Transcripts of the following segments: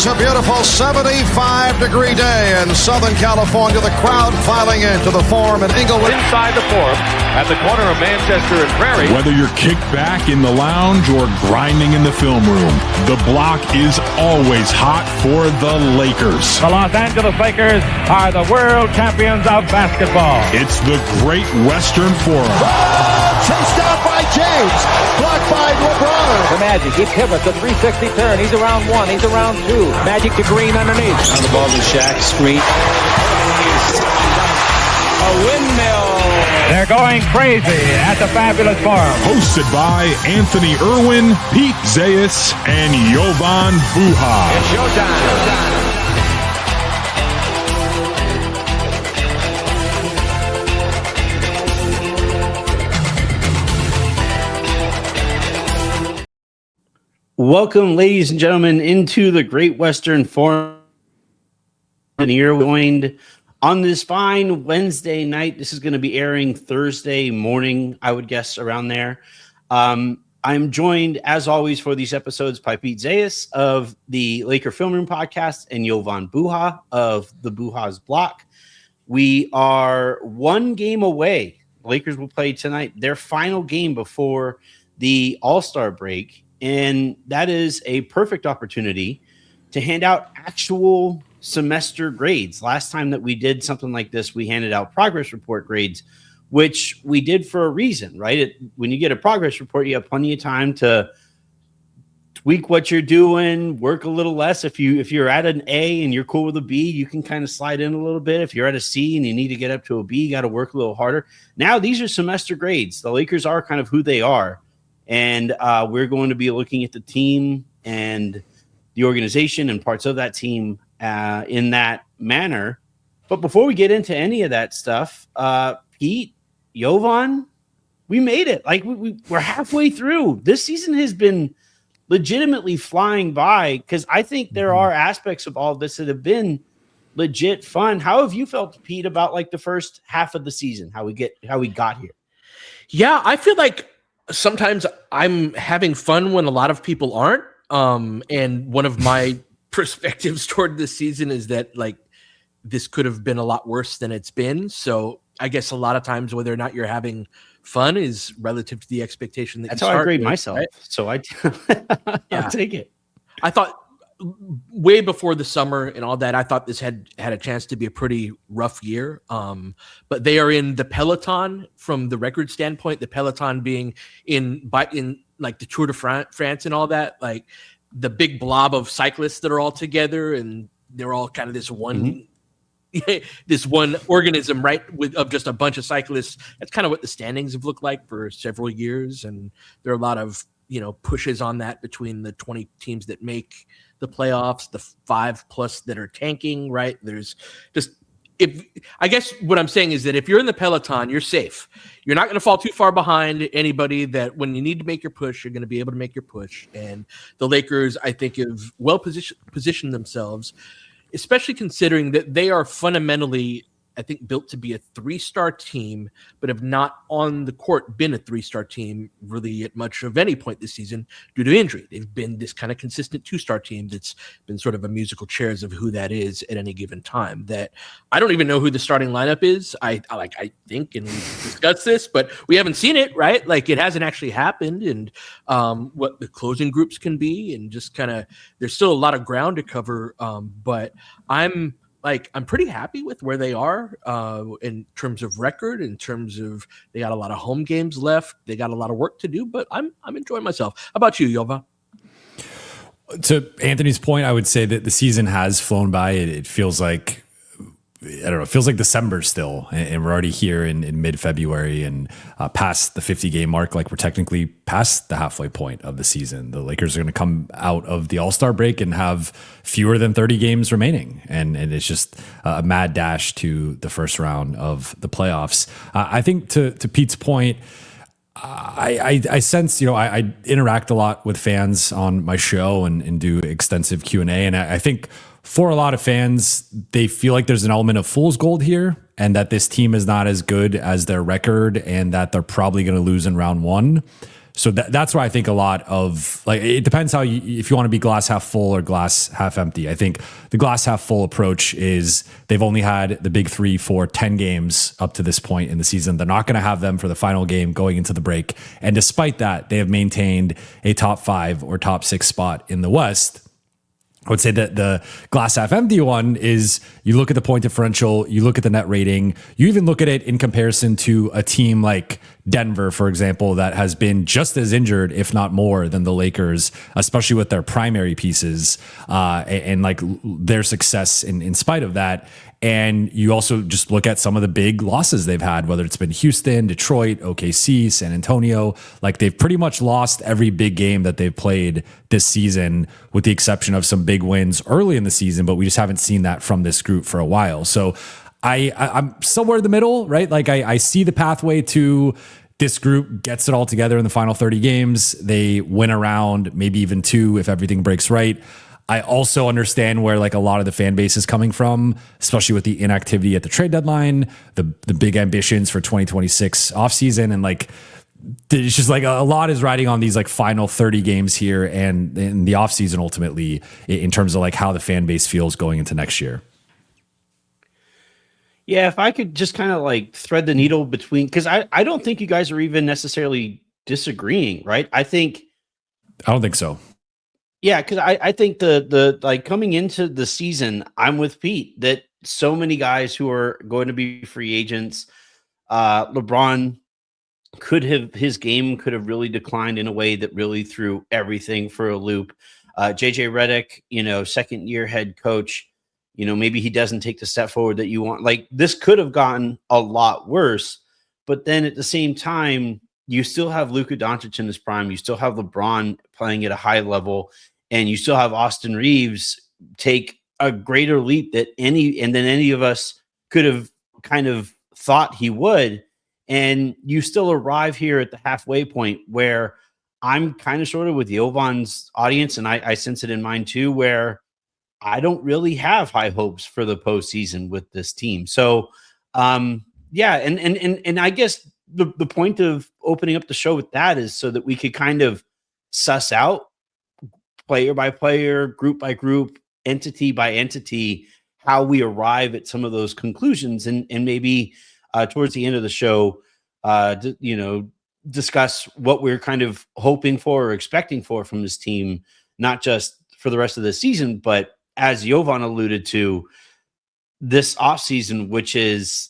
It's a beautiful 75-degree day in Southern California. The crowd filing into the Forum in Inglewood. Inside the Forum at the corner of Manchester and Prairie. Whether you're kicked back in the lounge or grinding in the film room, the block is always hot for the Lakers. The Los Angeles Lakers are the world champions of basketball. It's the Great Western Forum. Oh, chased down by James. Blocked by LeBron. The Magic, he pivots a 360 turn. He's around one, he's around two. Magic to Green underneath. On the ball to Shaq, screen. A windmill. They're going crazy at the Fabulous Forum. Hosted by Anthony Irwin, Pete Zayas, and Jovan Buha. It's showtime. Welcome, ladies and gentlemen, into the Great Western Forum. And you're joined on this fine Wednesday night. This is going to be airing Thursday morning, I would guess, around there. I'm joined, as always, for these episodes by Pete Zayas of the Laker Film Room Podcast and Jovan Buha of the Buha's Block. We are one game away. The Lakers will play tonight, their final game before the All-Star break. And that is a perfect opportunity to hand out actual semester grades. Last time that we did something like this, we handed out progress report grades, which we did for a reason, right? When you get a progress report, you have plenty of time to tweak what you're doing, work a little less. If you're at an A and you're cool with a B, you can kind of slide in a little bit. If you're at a C and you need to get up to a B, you got to work a little harder. Now, these are semester grades. The Lakers are kind of who they are. And we're going to be looking at the team and the organization and parts of that team in that manner. But before we get into any of that stuff, Pete, Jovan, we made it. Like we're halfway through. This season has been legitimately flying by because I think there are aspects of all of this that have been legit fun. How have you felt, Pete, about like the first half of the season? How we got here? Yeah, I feel like sometimes I'm having fun when a lot of people aren't. And one of my perspectives toward this season is that like this could have been a lot worse than it's been. So I guess a lot of times whether or not you're having fun is relative to the expectation that That's you how start I grade with, myself. right? So I'll take it. I thought way before the summer and all that, I thought this had a chance to be a pretty rough year. But they are in the peloton from the record standpoint, the peloton being in like the Tour de France and all that, like the big blob of cyclists that are all together and they're all kind of this one, this one organism, right? Of just a bunch of cyclists. That's kind of what the standings have looked like for several years. And there are a lot of, pushes on that between the 20 teams that make the playoffs, the 5+ that are tanking, right? There's just, I guess what I'm saying is that if you're in the peloton, you're safe. You're not going to fall too far behind anybody that when you need to make your push, you're going to be able to make your push. And the Lakers, I think, have well positioned themselves, especially considering that they are fundamentally, I think, built to be a 3-star team, but have not on the court been a 3-star team really at much of any point this season due to injury. They've been this kind of consistent 2-star team that's been sort of a musical chairs of who that is at any given time. That I don't even know who the starting lineup is. I think, and we discussed this, but we haven't seen it, right? Like it hasn't actually happened, and what the closing groups can be, and just kind of there's still a lot of ground to cover. But I'm pretty happy with where they are in terms of record, in terms of they got a lot of home games left. They got a lot of work to do, but I'm enjoying myself. How about you, Jovan? To Anthony's point, I would say that the season has flown by. It feels like, I don't know, it feels like December still, and we're already here in mid-February and past the 50-game mark. Like we're technically past the halfway point of the season. The Lakers are going to come out of the All-Star break and have fewer than 30 games remaining, and it's just a mad dash to the first round of the playoffs. I think to Pete's point, I sense, I interact a lot with fans on my show and do extensive Q&A, and I think for a lot of fans, they feel like there's an element of fool's gold here and that this team is not as good as their record and that they're probably going to lose in round one. So that's why I think a lot of, like, it depends if you want to be glass half full or glass half empty. I think the glass half full approach is they've only had the big three for 10 games up to this point in the season. They're not going to have them for the final game going into the break. And despite that, they have maintained a top 5 or top 6 spot in the West. I would say that the glass half empty one is you look at the point differential, you look at the net rating, you even look at it in comparison to a team like Denver, for example, that has been just as injured, if not more, than the Lakers, especially with their primary pieces and like their success in spite of that. And you also just look at some of the big losses they've had, whether it's been Houston, Detroit, OKC, San Antonio. Like, they've pretty much lost every big game that they've played this season, with the exception of some big wins early in the season. But we just haven't seen that from this group for a while. So I'm somewhere in the middle, right? Like, I see the pathway to this group gets it all together in the final 30 games. They win around, maybe even 2 if everything breaks right. I also understand where, like, a lot of the fan base is coming from, especially with the inactivity at the trade deadline, the big ambitions for 2026 offseason. And, like, it's just like a lot is riding on these, like, final 30 games here and in the offseason ultimately, in terms of, like, how the fan base feels going into next year. Yeah, if I could just kind of, like, thread the needle between, because I don't think you guys are even necessarily disagreeing, right? I don't think so. Yeah, because I think the like, coming into the season, I'm with Pete that so many guys who are going to be free agents, LeBron his game could have really declined in a way that really threw everything for a loop. JJ Redick, second year head coach, maybe he doesn't take the step forward that you want. Like, this could have gotten a lot worse, but then at the same time, you still have Luka Doncic in his prime. You still have LeBron playing at a high level. And you still have Austin Reaves take a greater leap than any of us could have kind of thought he would. And you still arrive here at the halfway point where I'm kind of sort of with Jovan's audience, and I sense it in mine too, where I don't really have high hopes for the postseason with this team. So, yeah, and I guess the point of opening up the show with that is so that we could kind of suss out, player by player, group by group, entity by entity, how we arrive at some of those conclusions, and maybe towards the end of the show, discuss what we're kind of hoping for or expecting from this team, not just for the rest of the season, but as Jovan alluded to, this offseason, which is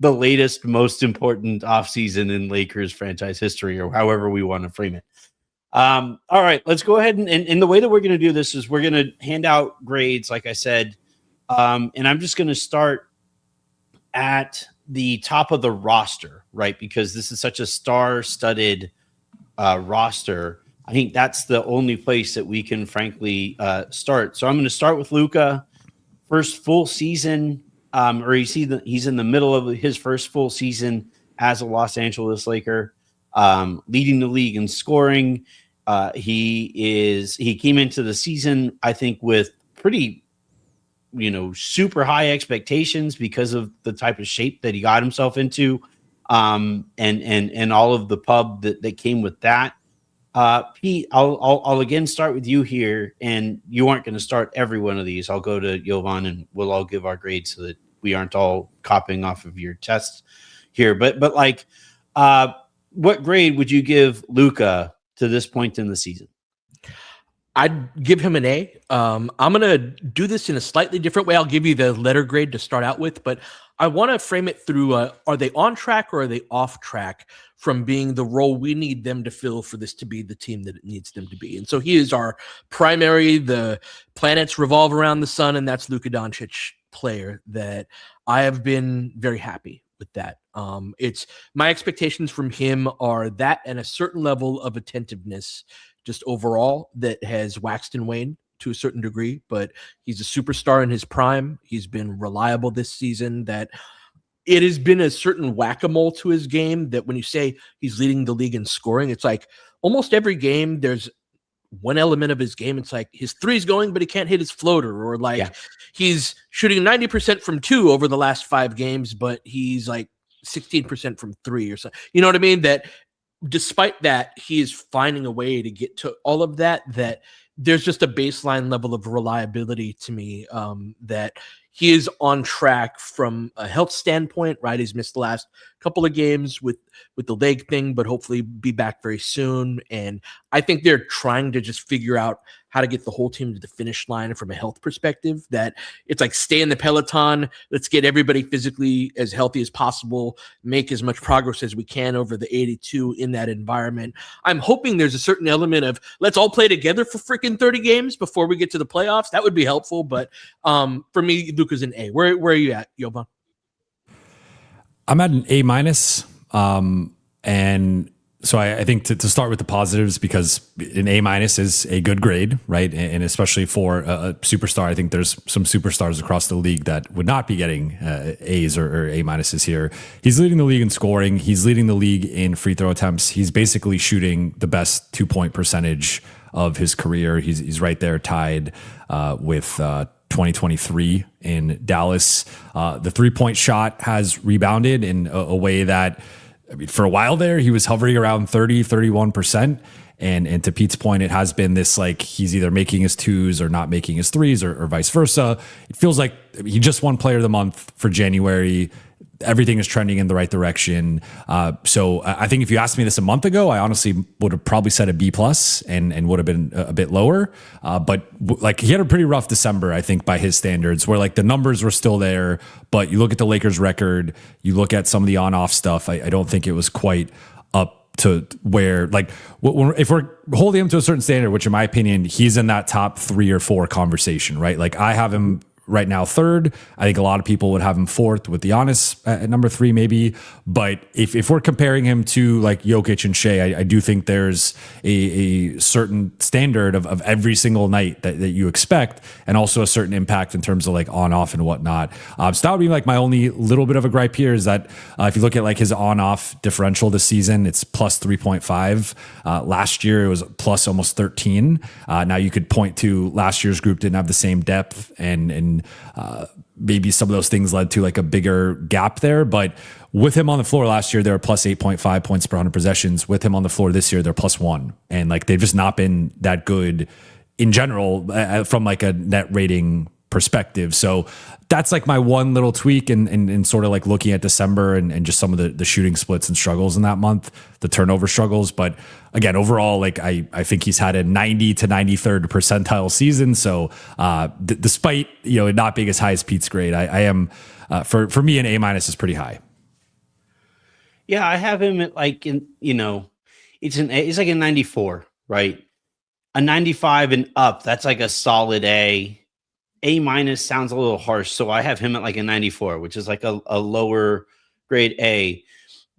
the latest, most important offseason in Lakers franchise history, or however we want to frame it. All right, let's go ahead and the way that we're going to do this is we're going to hand out grades, like I said, and I'm just going to start at the top of the roster, right? Because this is such a star-studded roster. I think that's the only place that we can frankly start. So I'm going to start with Luka, first full season, or he's in the middle of his first full season as a Los Angeles Laker. Leading the league in scoring. He came into the season, I think, with pretty, super high expectations because of the type of shape that he got himself into, and all of the pub that came with that. Pete, I'll again start with you here, and you aren't going to start every one of these. I'll go to Jovan, and we'll all give our grades so that we aren't all copying off of your tests here. But like, what grade would you give Luka to this point in the season? I'd give him an A. I'm going to do this in a slightly different way. I'll give you the letter grade to start out with, but I want to frame it through, are they on track or are they off track from being the role we need them to fill for this to be the team that it needs them to be? And so he is our primary, the planets revolve around the sun, and that's Luka Doncic player that I have been very happy with that. It's my expectations from him are that and a certain level of attentiveness just overall that has waxed and waned to a certain degree, but he's a superstar in his prime. He's been reliable this season. That it has been a certain whack-a-mole to his game that when you say he's leading the league in scoring, it's like almost every game there's one element of his game. It's like his three's going, but he can't hit his floater, or like he's shooting 90% from 2 over the last 5 games, but he's like 16% from 3 or something. You know what I mean? That despite that, he is finding a way to get to all of that, that there's just a baseline level of reliability to me, that he is on track from a health standpoint, right? He's missed the last couple of games with the leg thing, but hopefully be back very soon. And I think they're trying to just figure out how to get the whole team to the finish line from a health perspective, that it's like, stay in the peloton. Let's get everybody physically as healthy as possible, make as much progress as we can over the 82 in that environment. I'm hoping there's a certain element of, let's all play together for freaking 30 games before we get to the playoffs. That would be helpful. But for me, Luka's an A. Where are you at, Jovan? I'm at an A minus. And so I think to start with the positives, because an A minus is a good grade, right? And especially for a superstar, I think there's some superstars across the league that would not be getting A's or A minuses here. He's leading the league in scoring. He's leading the league in free throw attempts. He's basically shooting the best 2-point percentage of his career. He's right there tied with 2023 in Dallas. The 3-point shot has rebounded in a way that, I mean, for a while there, he was hovering around 31%. And to Pete's point, it has been this, like, he's either making his twos or not making his threes, or vice versa. It feels like he just won Player of the Month for January. Everything is trending in the right direction. So I think if you asked me this a month ago, I honestly would have probably said a B plus and would have been a bit lower. But like, he had a pretty rough December, I think, by his standards, where like the numbers were still there. But you look at the Lakers record, you look at some of the on-off stuff. I don't think it was quite up to where, like, if we're holding him to a certain standard, which in my opinion, he's in that top 3 or 4 conversation, right? Like, I have him right now third. I think a lot of people would have him fourth, with Giannis at number 3 maybe. But if we're comparing him to like Jokic and Shea, I do think there's a certain standard of every single night that you expect, and also a certain impact in terms of like on off and whatnot. So that would be like my only little bit of a gripe here, is that if you look at like his on off differential this season, it's plus 3.5. Last year it was plus almost 13. Now you could point to last year's group didn't have the same depth, and maybe some of those things led to like a bigger gap there. But with him on the floor last year, they were plus 8.5 points per 100 possessions. With him on the floor this year, they're plus 1. And like, they've just not been that good in general from like a net rating perspective. So that's like my one little tweak, and sort of like looking at December and just some of the shooting splits and struggles in that month, the turnover struggles. But again, overall, like I think he's had a 90 to 93rd percentile season. So despite, it not being as high as Pete's grade, I am for me, an A minus is pretty high. Yeah, I have him at like it's like a 94, right? A 95 and up, that's like a solid A. A minus sounds a little harsh, so I have him at like a 94, which is like a lower grade A.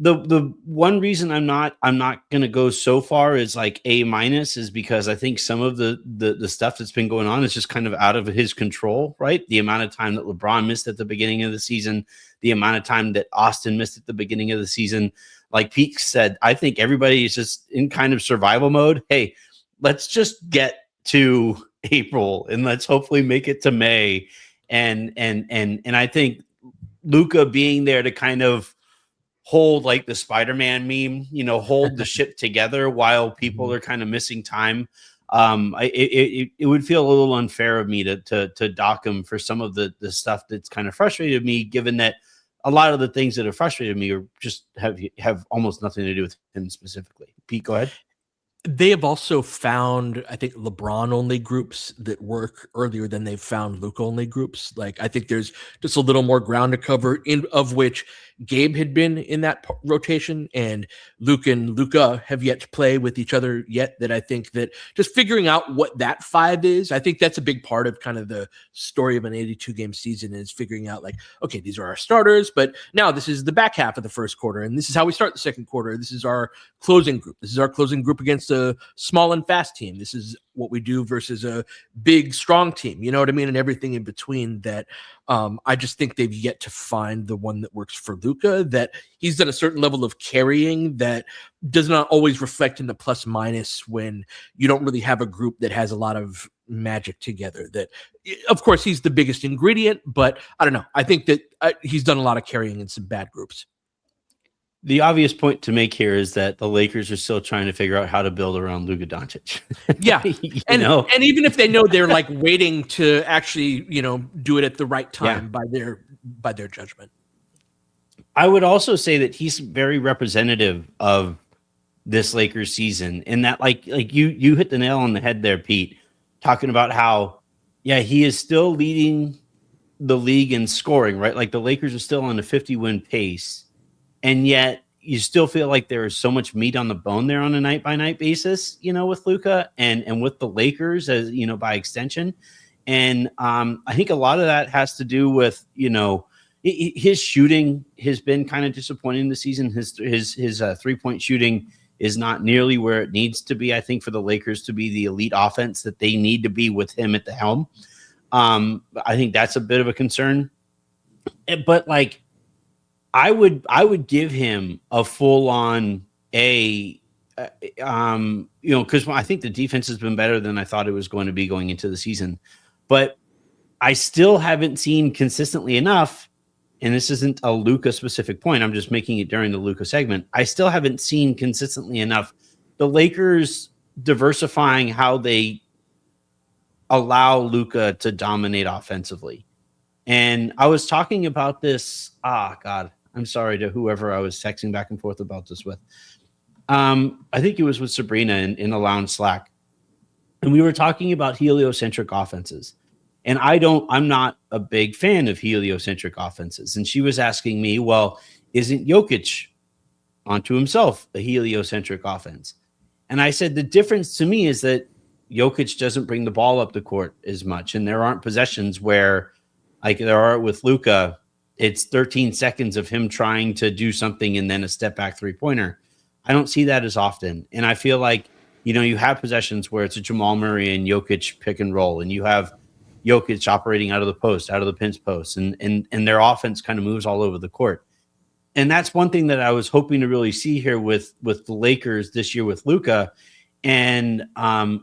The one reason I'm not going to go so far as like A minus is because I think some of the stuff that's been going on is just kind of out of his control, right? The amount of time that LeBron missed at the beginning of the season, the amount of time that Austin missed at the beginning of the season. Like Pete said, I think everybody is just in kind of survival mode. Hey, let's just get to April and let's hopefully make it to May. And I think Luka being there to kind of hold like the Spider-Man meme, hold the ship together while people are kind of missing time. It would feel a little unfair of me to dock him for some of the stuff that's kind of frustrated me, given that a lot of the things that have frustrated me are just have almost nothing to do with him specifically. Pete, go ahead. They have also found, I think, LeBron-only groups that work earlier than they've found Luka-only groups. Like, I think there's just a little more ground to cover, of which Gabe had been in that rotation, and Luka and Luka have yet to play with each other yet. That I think that just figuring out what that 5 is, I think that's a big part of kind of the story of an 82-game season, is figuring out like, okay, these are our starters, but now this is the back half of the first quarter, and this is how we start the second quarter. This is our closing group. This is our closing group against a small and fast team. This is what we do versus a big, strong team. You know what I mean? And everything in between that. I just think they've yet to find the one that works for Luka, that he's done a certain level of carrying that does not always reflect in the plus minus when you don't really have a group that has a lot of magic together. That, of course, he's the biggest ingredient, but I don't know. I think that he's done a lot of carrying in some bad groups. The obvious point to make here is that the Lakers are still trying to figure out how to build around Luka Doncic. Yeah. And even if they know they're like waiting to actually, do it at the right time by their judgment. I would also say that he's very representative of this Lakers season in that like you hit the nail on the head there, Pete, talking about how, he is still leading the league in scoring, right? Like the Lakers are still on a 50-win pace. And yet you still feel like there is so much meat on the bone there on a night by night basis, with Luka and with the Lakers as, by extension. And I think a lot of that has to do with, his shooting has been kind of disappointing this season. His 3-point shooting is not nearly where it needs to be, I think, for the Lakers to be the elite offense that they need to be with him at the helm. I think that's a bit of a concern. But like, I would give him a full on because I think the defense has been better than I thought it was going to be going into the season, but I still haven't seen consistently enough. And this isn't a Luka specific point. I'm just making it during the Luka segment. I still haven't seen consistently enough the Lakers diversifying how they allow Luka to dominate offensively. And I was talking about this. I'm sorry to whoever I was texting back and forth about this with. I think it was with Sabrina in a lounge Slack. And we were talking about heliocentric offenses. And I'm not a big fan of heliocentric offenses. And she was asking me, well, isn't Jokic onto himself a heliocentric offense? And I said, the difference to me is that Jokic doesn't bring the ball up the court as much. And there aren't possessions where, like there are with Luka, it's 13 seconds of him trying to do something and then a step back 3-pointer. I don't see that as often. And I feel like, you have possessions where it's a Jamal Murray and Jokic pick and roll, and you have Jokic operating out of the post, out of the pinch post, and their offense kind of moves all over the court. And that's one thing that I was hoping to really see here with the Lakers this year with Luka. And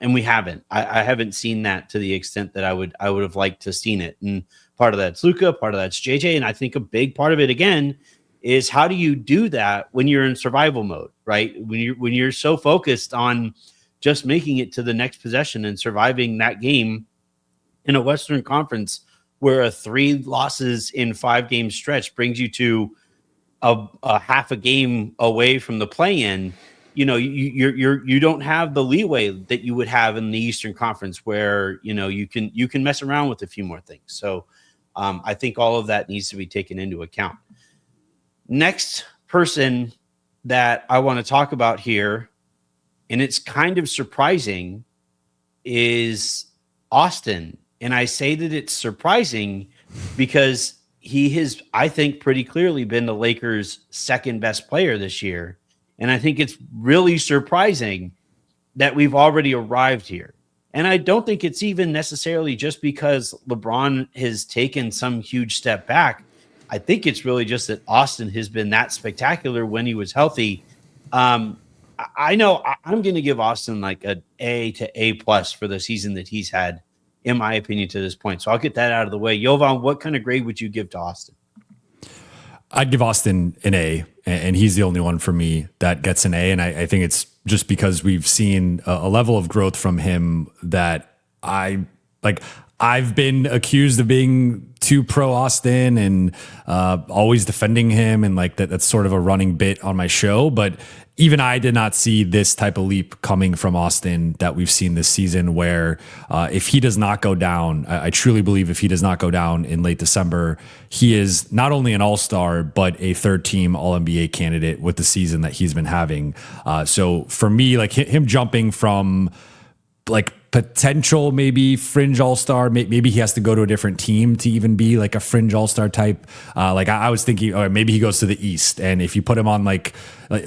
we haven't. I haven't seen that to the extent that I would have liked to seen it. And part of that's Luka, part of that's JJ, and I think a big part of it again is how do you do that when you're in survival mode, right? When you're so focused on just making it to the next possession and surviving that game in a Western Conference where a 3 losses in 5 game stretch brings you to a half a game away from the play-in. You don't have the leeway that you would have in the Eastern Conference where, you can mess around with a few more things. So I think all of that needs to be taken into account. Next person that I want to talk about here, and it's kind of surprising, is Austin. And I say that it's surprising because he has, I think, pretty clearly been the Lakers' second best player this year. And I think it's really surprising that we've already arrived here. And I don't think it's even necessarily just because LeBron has taken some huge step back. I think it's really just that Austin has been that spectacular when he was healthy. I know I'm going to give Austin like an A to A+ for the season that he's had, in my opinion, to this point. So I'll get that out of the way. Jovan, what kind of grade would you give to Austin? I'd give Austin an A, and he's the only one for me that gets an A. And I think it's just because we've seen a level of growth from him that I've been accused of being too pro Austin and always defending him. And like that's sort of a running bit on my show. But even I did not see this type of leap coming from Austin that we've seen this season where if he does not go down, I truly believe if he does not go down in late December, he is not only an all-star, but a third-team All-NBA candidate with the season that he's been having. So for me, like him jumping from like potential maybe fringe all-star, maybe he has to go to a different team to even be like a fringe all-star type. Like I was thinking, or maybe he goes to the East, and if you put him on like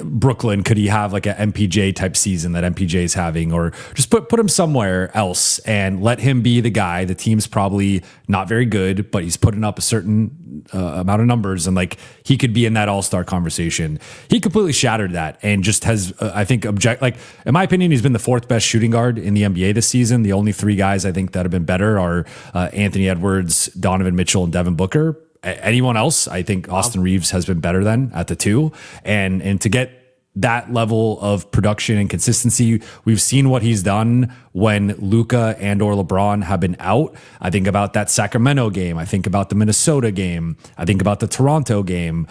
Brooklyn, could he have like an MPJ type season that MPJ is having, or just put him somewhere else and let him be the guy. The team's probably not very good, but he's putting up a certain amount of numbers, and like he could be in that all-star conversation. He completely shattered that and just has, I think, in my opinion, he's been the 4th best shooting guard in the NBA this season. The only 3 guys I think that have been better are Anthony Edwards, Donovan Mitchell, and Devin Booker. anyone else. I think Austin Reaves has been better than at the 2, and to get that level of production and consistency, we've seen what he's done when Luka and or LeBron have been out. I think about that Sacramento game. I think about the Minnesota game. I think about the Toronto game.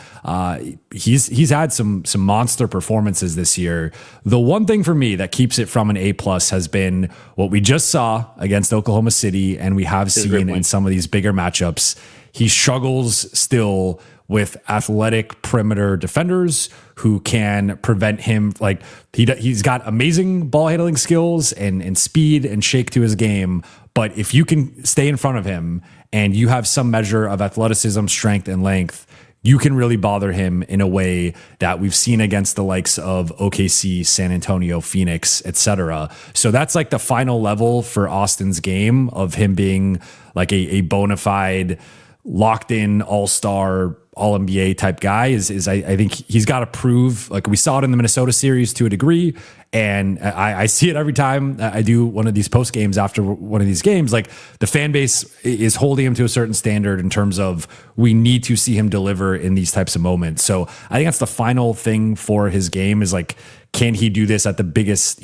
He's had some monster performances this year. The one thing for me that keeps it from an A+ has been what we just saw against Oklahoma City, and we have seen in some of these bigger matchups. He struggles still with athletic perimeter defenders who can prevent him. Like he's got amazing ball handling skills and speed and shake to his game. But if you can stay in front of him and you have some measure of athleticism, strength, and length, you can really bother him in a way that we've seen against the likes of OKC, San Antonio, Phoenix, etc. So that's like the final level for Austin's game of him being like a bona fide, locked in all-star, all-NBA type guy is I think he's got to prove, like we saw it in the Minnesota series to a degree, and I see it every time I do one of these post games after one of these games. Like the fan base is holding him to a certain standard in terms of we need to see him deliver in these types of moments. So I think that's the final thing for his game is like, can he do this at the biggest,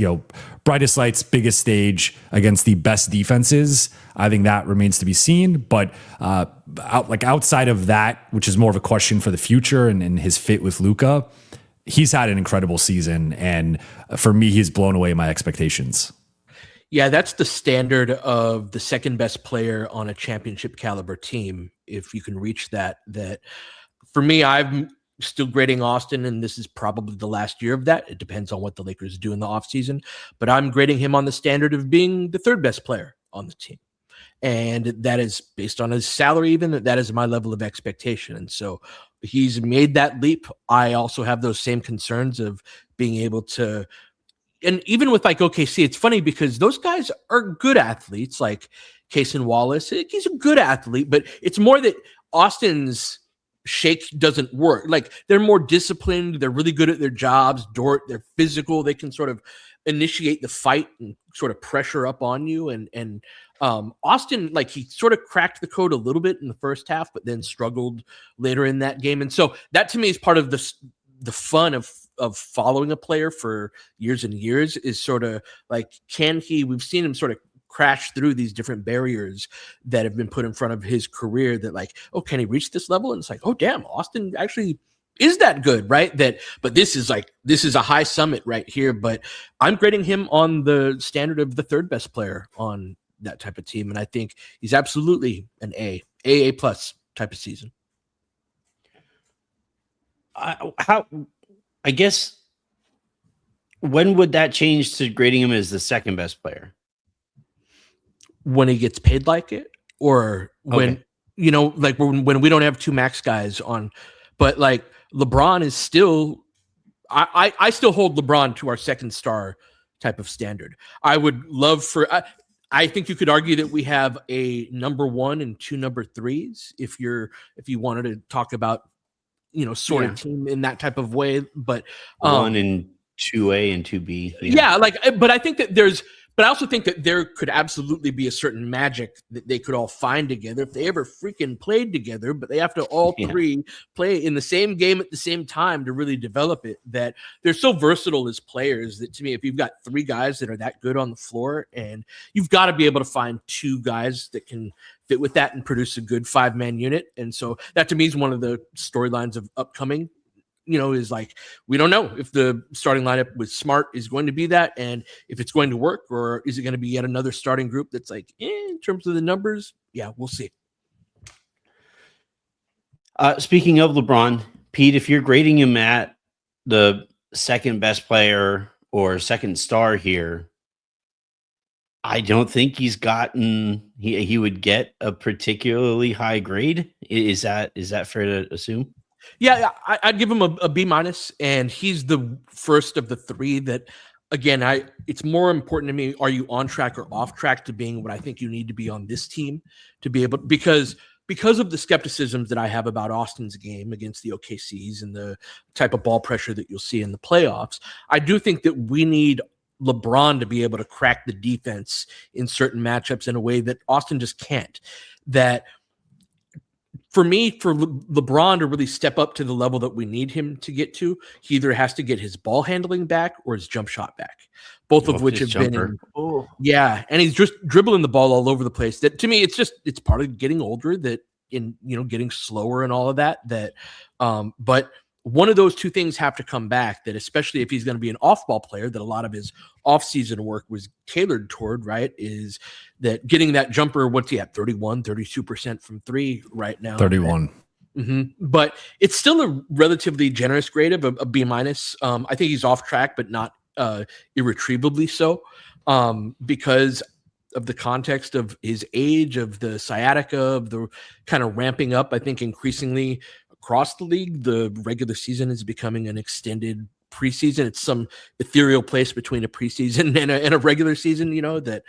brightest lights, biggest stage against the best defenses? I think that remains to be seen. But outside of that, which is more of a question for the future and his fit with Luka, he's had an incredible season. And for me, he's blown away my expectations. Yeah, that's the standard of the second best player on a championship caliber team. If you can reach that for me, I'm still grading Austin, and this is probably the last year of that. It depends on what the Lakers do in the offseason, but I'm grading him on the standard of being the third best player on the team. And that is based on his salary, even that is my level of expectation. And so he's made that leap. I also have those same concerns of being able to, and even with like OKC, it's funny because those guys are good athletes, like Cason Wallace. He's a good athlete, but it's more that Austin's shake doesn't work. Like they're more disciplined. They're really good at their jobs. They're physical. They can sort of initiate the fight and sort of pressure up on you. And Austin, like he sort of cracked the code a little bit in the first half, but then struggled later in that game. And so that to me is part of the fun of following a player for years and years is sort of like, we've seen him sort of crash through these different barriers that have been put in front of his career that like, oh, can he reach this level? And it's like, oh, damn, Austin actually is that good, right? But this is a high summit right here. But I'm grading him on the standard of the third best player on that type of team. And I think he's absolutely an AA+ type of season. I guess when would that change to grading him as the second best player? When he gets paid like it, or when, like when we don't have two max guys on, but like LeBron is still, I still hold LeBron to our second star type of standard. I would love I think you could argue that we have a number 1 and 2 number 3s if you wanted to talk about, sorted team in that type of way, but 1 and 2A and 2B. But I think that but I also think that there could absolutely be a certain magic that they could all find together if they ever freaking played together, but they have to all three play in the same game at the same time to really develop it. That they're so versatile as players that to me, if you've got 3 guys that are that good on the floor, and you've got to be able to find 2 guys that can fit with that and produce a good 5-man unit. And so that to me is one of the storylines of upcoming, is like, we don't know if the starting lineup with Smart is going to be that, and if it's going to work, or is it going to be yet another starting group that's like, in terms of the numbers, we'll see. Speaking of LeBron, Pete, if you're grading him at the second best player or second star here, I don't think he's gotten, he would get a particularly high grade. Is that fair to assume? Yeah, I'd give him a B-, and he's the first of the 3 that, again, it's more important to me, are you on track or off track to being what I think you need to be on this team to be able, because of the skepticisms that I have about Austin's game against the OKCs and the type of ball pressure that you'll see in the playoffs, I do think that we need LeBron to be able to crack the defense in certain matchups in a way that Austin just can't. That for me, for LeBron to really step up to the level that we need him to get to, he either has to get his ball handling back or his jump shot back, both of which have been and he's just dribbling the ball all over the place. That to me, it's part of getting older, that getting slower and all of that. But one of those two things have to come back, that especially if he's going to be an off-ball player, that a lot of his off-season work was tailored toward, right, is that getting that jumper. What's he at? 32% from three right now. 31. But it's still a relatively generous grade of a B-. I think he's off track, but not irretrievably so, because of the context of his age, of the sciatica, of the kind of ramping up. I think increasingly across the league, the regular season is becoming an extended preseason. It's some ethereal place between a preseason and a regular season, that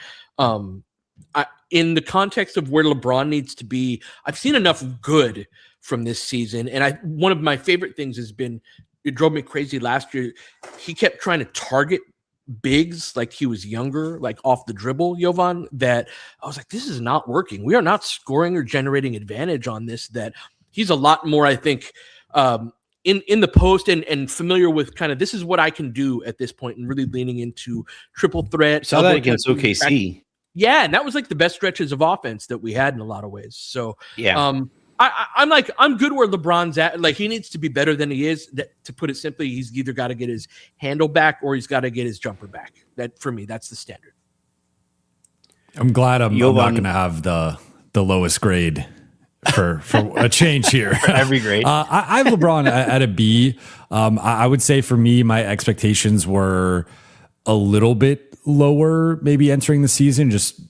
in the context of where LeBron needs to be, I've seen enough good from this season. And one of my favorite things has been, it drove me crazy last year, he kept trying to target bigs like he was younger, like off the dribble, Jovan, that I was like, this is not working. We are not scoring or generating advantage on this. That he's a lot more, I think, in the post and familiar with kind of, this is what I can do at this point, and really leaning into triple threat. Saw that against OKC. Yeah, and that was like the best stretches of offense that we had in a lot of ways. So I'm good where LeBron's at. Like, he needs to be better than he is. To put it simply, he's either got to get his handle back or he's got to get his jumper back. That, for me, that's the standard. I'm glad I'm not going to have the lowest grade for a change here. Every grade. I have LeBron at a B. I would say for me, my expectations were a little bit lower, maybe entering the season. Just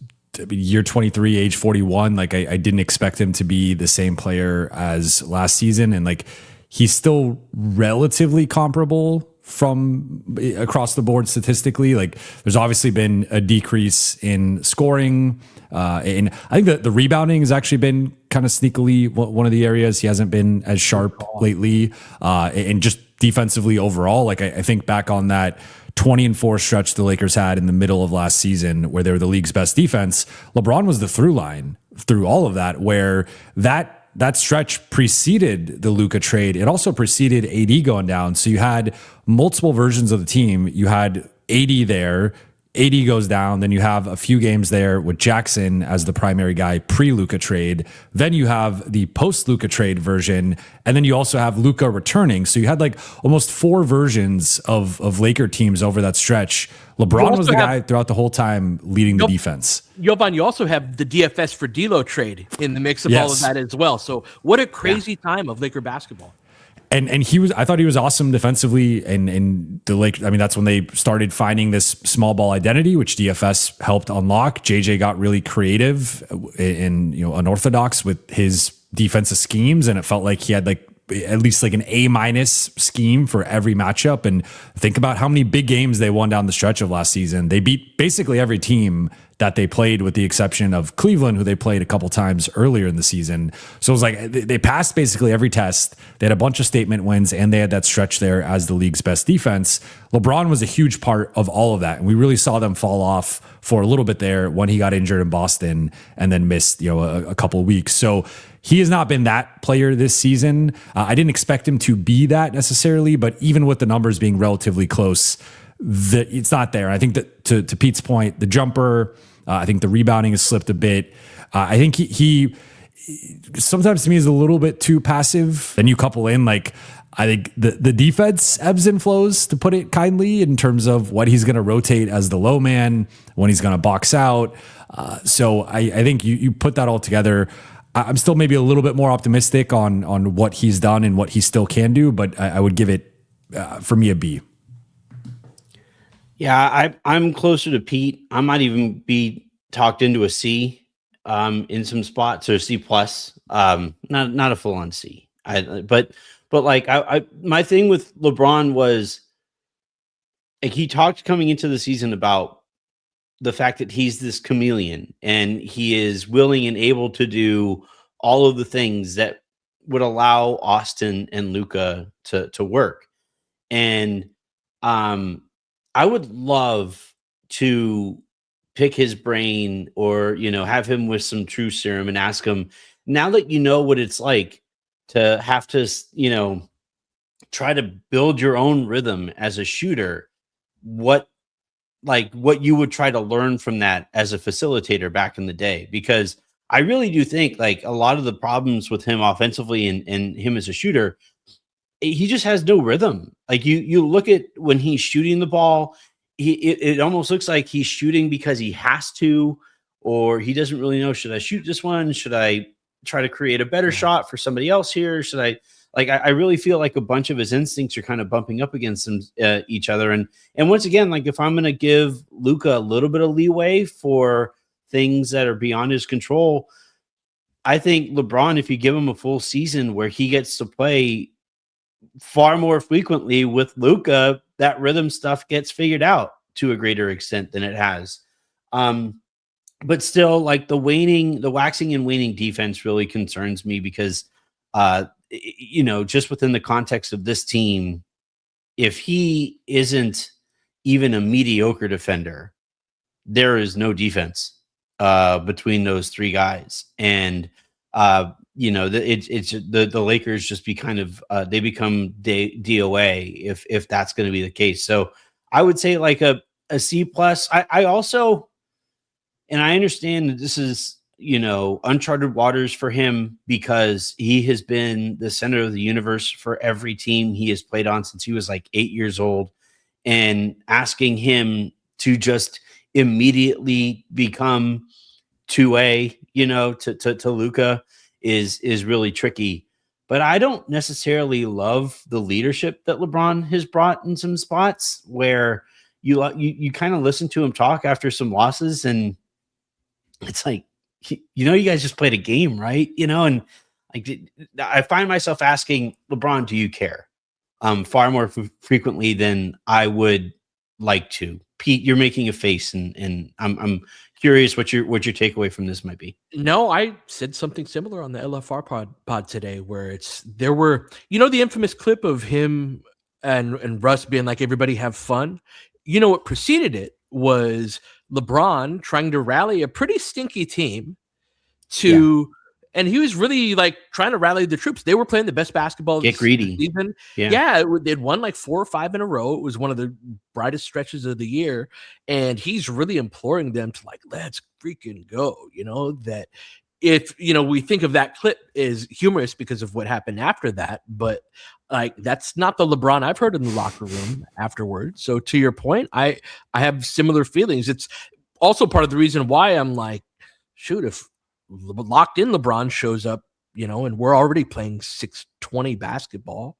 year 23, age 41. Like, I didn't expect him to be the same player as last season, and like, he's still relatively comparable from across the board statistically. Like, there's obviously been a decrease in scoring, and I think that the rebounding has actually been kind of sneakily one of the areas he hasn't been as sharp lately, and just defensively overall. Like, I think back on that 20-4 stretch the Lakers had in the middle of last season, where they were the league's best defense. LeBron was the through line through all of that, where that stretch preceded the Luka trade. It also preceded AD going down. So you had multiple versions of the team. You had AD there. AD goes down. Then you have a few games there with Jackson as the primary guy pre-Luka trade. Then you have the post-Luka trade version. And then you also have Luka returning. So you had like almost 4 versions of Laker teams over that stretch. LeBron was the guy throughout the whole time leading the defense. Jovan, you also have the DFS for D'Lo trade in the mix of all of that as well. So what a crazy time of Laker basketball. And I thought he was awesome defensively, and the Lakers, I mean, that's when they started finding this small ball identity, which DFS helped unlock. JJ got really creative and unorthodox with his defensive schemes, and it felt like he had like at least like an A- scheme for every matchup. And think about how many big games they won down the stretch of last season. They beat basically every team that they played, with the exception of Cleveland, who they played a couple times earlier in the season. So it was like they passed basically every test. They had a bunch of statement wins, and they had that stretch there as the league's best defense. LeBron was a huge part of all of that, and we really saw them fall off for a little bit there when he got injured in Boston and then missed a couple of weeks. So he has not been that player this season. I didn't expect him to be that necessarily, but even with the numbers being relatively close, it's not there. I think that to Pete's point, the jumper, I think the rebounding has slipped a bit. I think he sometimes to me is a little bit too passive. Then you couple in, like, I think the defense ebbs and flows, to put it kindly, in terms of what he's going to rotate as the low man, when he's going to box out. So I think you put that all together. I'm still maybe a little bit more optimistic on what he's done and what he still can do, but I would give it, for me, a B. Yeah, I'm closer to Pete. I might even be talked into a C in some spots, or C plus. Not a full on C. But like my thing with LeBron was, like, he talked coming into the season about the fact that he's this chameleon and he is willing and able to do all of the things that would allow Austin and Luka to work. And I would love to pick his brain, or have him with some true serum and ask him, now that you know what it's like to have to, try to build your own rhythm as a shooter, what you would try to learn from that as a facilitator back in the day? Because I really do think like a lot of the problems with him offensively and him as a shooter, he just has no rhythm. Like you look at when he's shooting the ball, it almost looks like he's shooting because he has to, or he doesn't really know, should I shoot this one? Should I try to create a better shot for somebody else here? Should I I really feel like a bunch of his instincts are kind of bumping up against each other. And once again, like if I'm going to give Luka a little bit of leeway for things that are beyond his control, I think LeBron, if you give him a full season where he gets to play far more frequently with Luka, that rhythm stuff gets figured out to a greater extent than it has. But still, like the waxing and waning defense really concerns me because, just within the context of this team, if he isn't even a mediocre defender, there is no defense between those three guys. And, it's the Lakers just they become DOA if that's going to be the case. So I would say like a C plus. I also, and I understand that this is, uncharted waters for him because he has been the center of the universe for every team he has played on since he was like 8 years old, and asking him to just immediately become 2A, to Luka is really tricky. But I don't necessarily love the leadership that LeBron has brought in some spots where you kind of listen to him talk after some losses, and it's like, you guys just played a game, right? And like I find myself asking LeBron, do you care? Far more frequently than I would like to. Pete, you're making a face, and I'm curious what your takeaway from this might be. No, I said something similar on the LFR pod today, where there were the infamous clip of him and Russ being like, everybody have fun. What preceded it was LeBron trying to rally a pretty stinky team and he was really like trying to rally the troops. They were playing the best basketball. Get greedy. Season. They'd won like 4 or 5 in a row. It was one of the brightest stretches of the year. And he's really imploring them to like, let's freaking go, that if, we think of that clip as humorous because of what happened after that, but like, that's not the LeBron I've heard in the locker room afterwards. So to your point, I have similar feelings. It's also part of the reason why I'm like, shoot, if locked in LeBron shows up, and we're already playing 620 basketball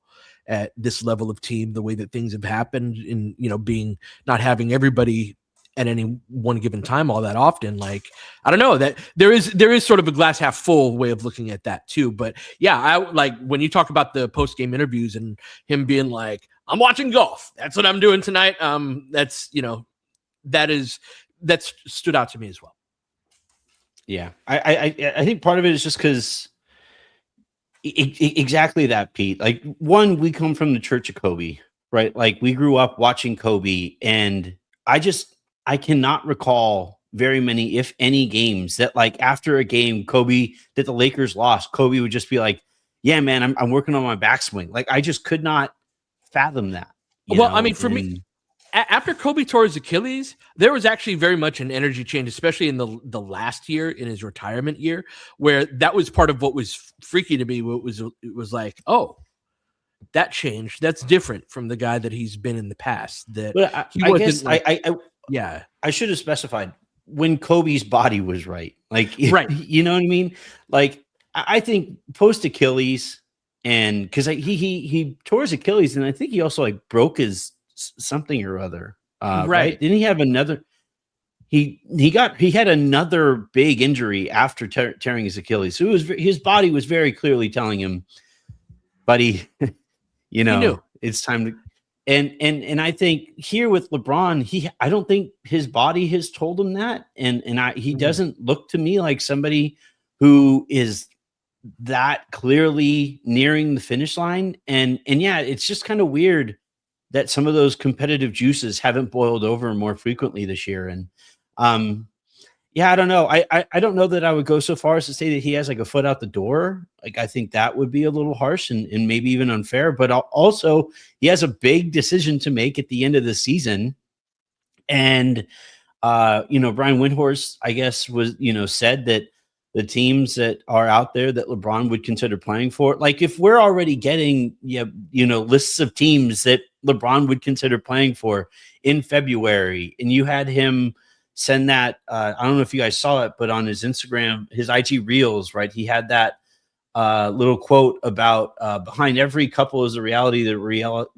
at this level of team, the way that things have happened in, being not having everybody at any one given time all that often. Like, I don't know, that there is sort of a glass half full way of looking at that too. But yeah, I like when you talk about the post game interviews and him being like, I'm watching golf. That's what I'm doing tonight. That's stood out to me as well. Yeah, I think part of it is just because exactly that, Pete. Like, one, we come from the church of Kobe, right? Like, we grew up watching Kobe, and I cannot recall very many, if any, games that like after a game Kobe that the Lakers lost, Kobe would just be like, "Yeah, man, I'm working on my backswing." Like, I just could not fathom that. I mean, for me, after Kobe tore his Achilles, there was actually very much an energy change, especially in the last year, in his retirement year, where that was part of what was freaky to me. It was like, oh, that changed. That's different from the guy that he's been in the past. I should have specified when Kobe's body was right. Like, right. You know what I mean? Like, I think post Achilles, and because he tore his Achilles, and I think he also like broke his something or other. Right? Didn't he have another? He had another big injury after tearing his Achilles. So his body was very clearly telling him, buddy, he knew. It's time to. And I think here with LeBron, I don't think his body has told him that, and he doesn't look to me like somebody who is that clearly nearing the finish line. And yeah, it's just kind of weird that some of those competitive juices haven't boiled over more frequently this year. And Yeah, I don't know. I don't know that I would go so far as to say that he has like a foot out the door. Like, I think that would be a little harsh and maybe even unfair. But also, he has a big decision to make at the end of the season. And, Brian Windhorst, I guess, was, said that the teams that are out there that LeBron would consider playing for, like if we're already getting, lists of teams that LeBron would consider playing for in February, and you had him send that, I don't know if you guys saw it, but on his Instagram, his IG Reels, right, he had that little quote about behind every couple is a reality, the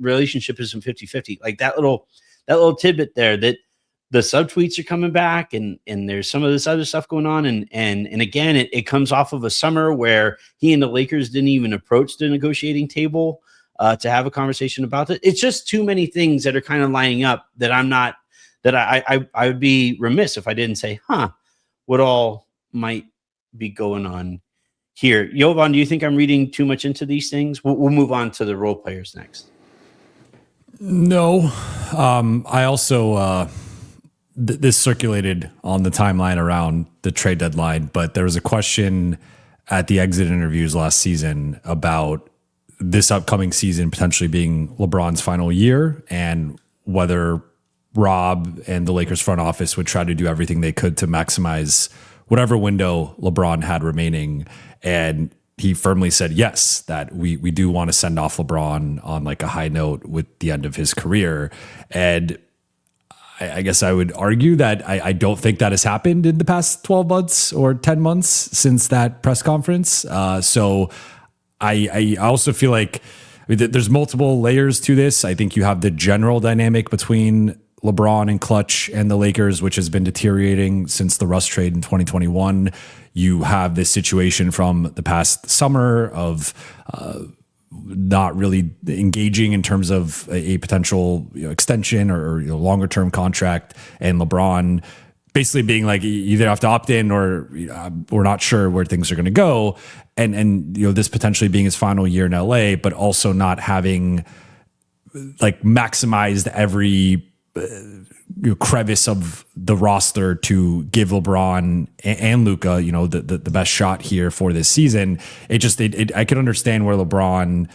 relationship isn't 50-50. Like that little tidbit there, that the subtweets are coming back, and there's some of this other stuff going on. And again, it comes off of a summer where he and the Lakers didn't even approach the negotiating table to have a conversation about it. It's just too many things that are kind of lining up that I would be remiss if I didn't say, what all might be going on here. Jovan, do you think I'm reading too much into these things? We'll move on to the role players next. No. I also, this circulated on the timeline around the trade deadline, but there was a question at the exit interviews last season about this upcoming season potentially being LeBron's final year, and whether Rob and the Lakers front office would try to do everything they could to maximize whatever window LeBron had remaining. And he firmly said, yes, that we do want to send off LeBron on like a high note with the end of his career. And I guess I would argue that I don't think that has happened in the past 12 months or 10 months since that press conference. So I also feel like there's multiple layers to this. I think you have the general dynamic between LeBron and Clutch and the Lakers, which has been deteriorating since the Russ trade in 2021. You have this situation from the past summer of not really engaging in terms of a potential extension or longer term contract, and LeBron basically being like, you either have to opt in or we're not sure where things are going to go. And this potentially being his final year in LA, but also not having like maximized every crevice of the roster to give LeBron and Luka, the best shot here for this season. I could understand where LeBron,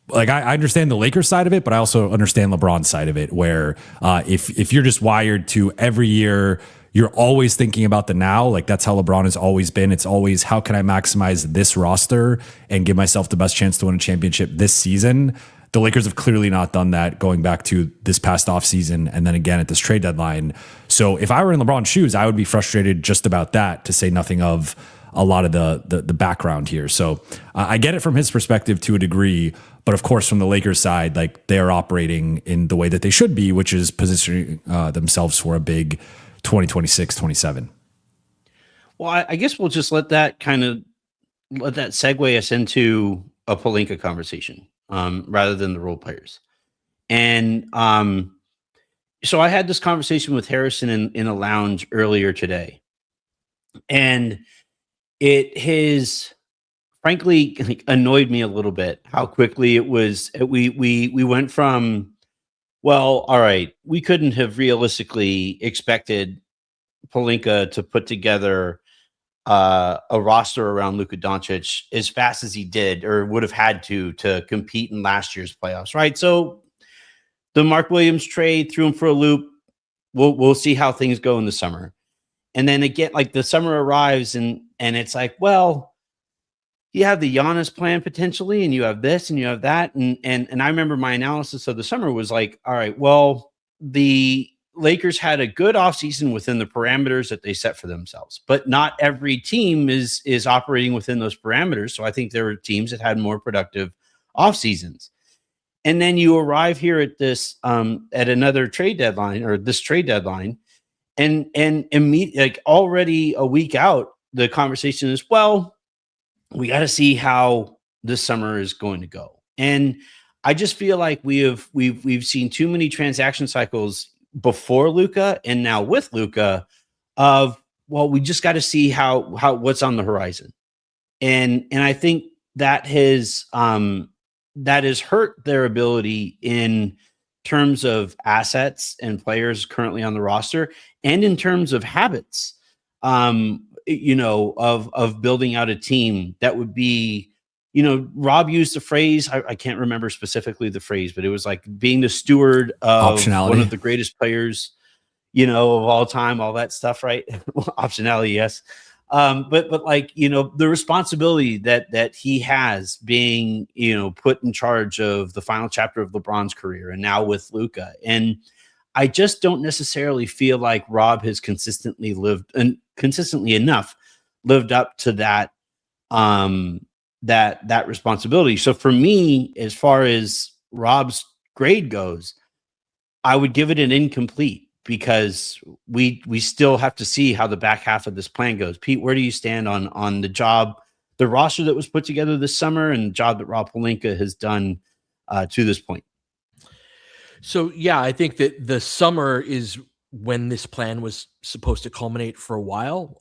like I understand the Lakers side of it, but I also understand LeBron's side of it, where if you're just wired to every year, you're always thinking about the now. Like that's how LeBron has always been. It's always, how can I maximize this roster and give myself the best chance to win a championship this season? The Lakers have clearly not done that going back to this past offseason and then again at this trade deadline. So if I were in LeBron's shoes, I would be frustrated just about that, to say nothing of a lot of the background here. So I get it from his perspective to a degree, but of course from the Lakers side, like they're operating in the way that they should be, which is positioning themselves for a big 2026-27. Well, I guess we'll just let that segue us into a Pelinka conversation. Rather than the role players. And so I had this conversation with Harrison in a lounge earlier today. And it has frankly annoyed me a little bit how quickly it was. We went from, well, all right, we couldn't have realistically expected Pelinka to put together a roster around Luka Doncic as fast as he did, or would have had to compete in last year's playoffs, right? So the Mark Williams trade threw him for a loop. We'll see how things go in the summer. And then again, like the summer arrives and it's like, well, you have the Giannis plan potentially, and you have this and you have that. And I remember my analysis of the summer was like, all right, well, the Lakers had a good offseason within the parameters that they set for themselves, but not every team is operating within those parameters. So I think there were teams that had more productive off seasons. And then you arrive here at this at another trade deadline, or this trade deadline, and like already a week out, the conversation is, well, we got to see how this summer is going to go. And I just feel like we've seen too many transaction cycles before Luka and now with Luka of, well, we just got to see how what's on the horizon. And I think that has hurt their ability in terms of assets and players currently on the roster, and in terms of habits. of building out a team that would be, Rob used the phrase, I can't remember specifically the phrase, but it was like being the steward of one of the greatest players, of all time, all that stuff, right? Optionality, yes. But like, the responsibility that he has being, put in charge of the final chapter of LeBron's career and now with Luka. And I just don't necessarily feel like Rob has consistently enough lived up to that, that responsibility. So for me, as far as Rob's grade goes, I would give it an incomplete, because we still have to see how the back half of this plan goes. Pete, where do you stand on the roster that was put together this summer and the job that Rob Pelinka has done to this point? So, yeah, I think that the summer is when this plan was supposed to culminate for a while.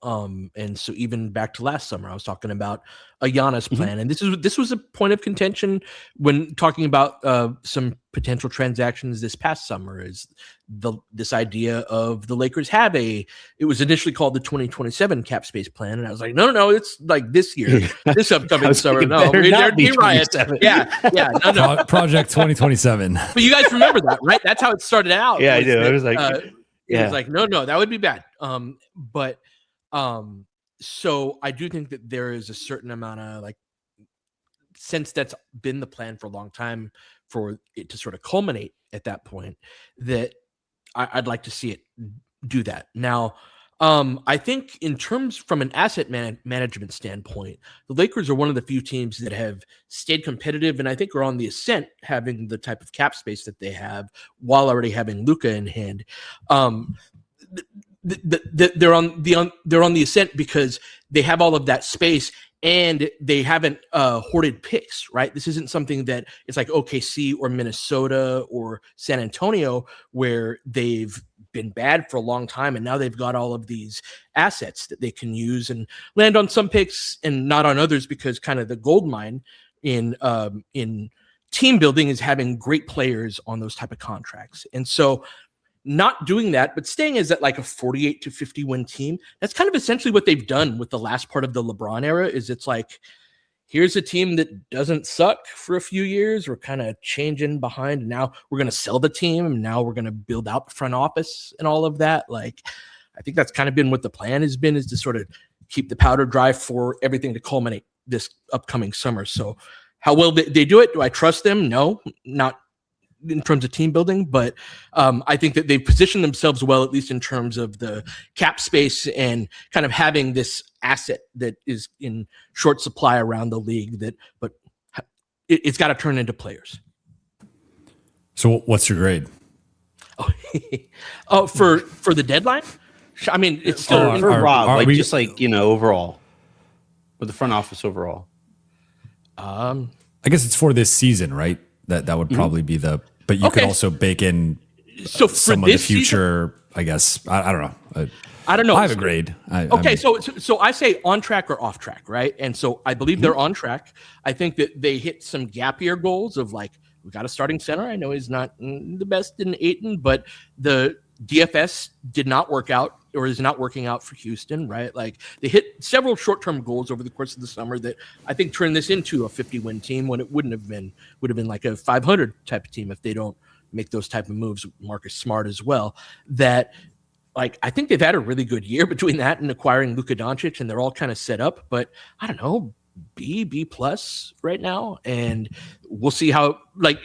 And so even back to last summer, I was talking about a Giannis plan. And this was a point of contention when talking about some potential transactions this past summer, is this idea of the Lakers have it was initially called the 2027 cap space plan. And I was like, no, it's like this year, this upcoming summer. No, there'd be riots. Yeah. No. Project 2027. But you guys remember that, right? That's how it started out. Yeah, I do. It was like, it was like, no, that would be bad. So I do think that there is a certain amount of, like, since that's been the plan for a long time for it to sort of culminate at that point, that I'd like to see it do that. Now, I think in terms from an asset management standpoint, the Lakers are one of the few teams that have stayed competitive, and I think are on the ascent, having the type of cap space that they have while already having Luka in hand. They're on the ascent because they have all of that space and they haven't hoarded picks, right? This isn't something that it's like OKC or Minnesota or San Antonio, where they've been bad for a long time and now they've got all of these assets that they can use and land on some picks and not on others, because kind of the gold mine in team building is having great players on those type of contracts. And so not doing that, but staying as at like a 48 to 50 win team, that's kind of essentially what they've done with the last part of the LeBron era. Is it's like, here's a team that doesn't suck for a few years. We're kind of changing behind. And now we're going to sell the team. And now we're going to build out the front office and all of that. Like, I think that's kind of been what the plan has been, is to sort of keep the powder dry for everything to culminate this upcoming summer. So how well they do it? Do I trust them? No, not in terms of team building, but I think that they've positioned themselves well, at least in terms of the cap space and kind of having this asset that is in short supply around the league, but it's got to turn into players. So what's your grade? Oh, for the deadline? I mean, it's still for Rob, just overall, with the front office overall. I guess it's for this season, right? That would probably be but you could also bake in some of the future, season? I guess. I don't know. I don't know. I have a grade. So I say on track or off track, right? And so I believe they're on track. I think that they hit some gap year goals of, like, we got a starting center. I know he's not the best in Ayton, but the DFS did not work out, or is not working out for Houston, right? Like, they hit several short-term goals over the course of the summer that I think turned this into a 50-win team when it would have been like a 500 type of team if they don't make those type of moves. Marcus Smart as well. That, like, I think they've had a really good year between that and acquiring Luka Doncic, and they're all kind of set up. But I don't know, B plus right now, and we'll see how. Like,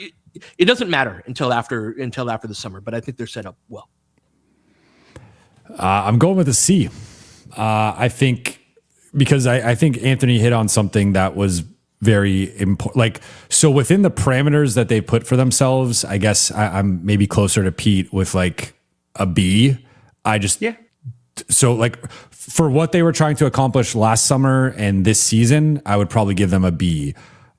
it doesn't matter until after the summer, but I think they're set up well. I'm going with a C. I think because I think Anthony hit on something that was very important. Like, so within the parameters that they put for themselves, I guess I'm maybe closer to Pete with like a B. So like for what they were trying to accomplish last summer and this season, I would probably give them a B.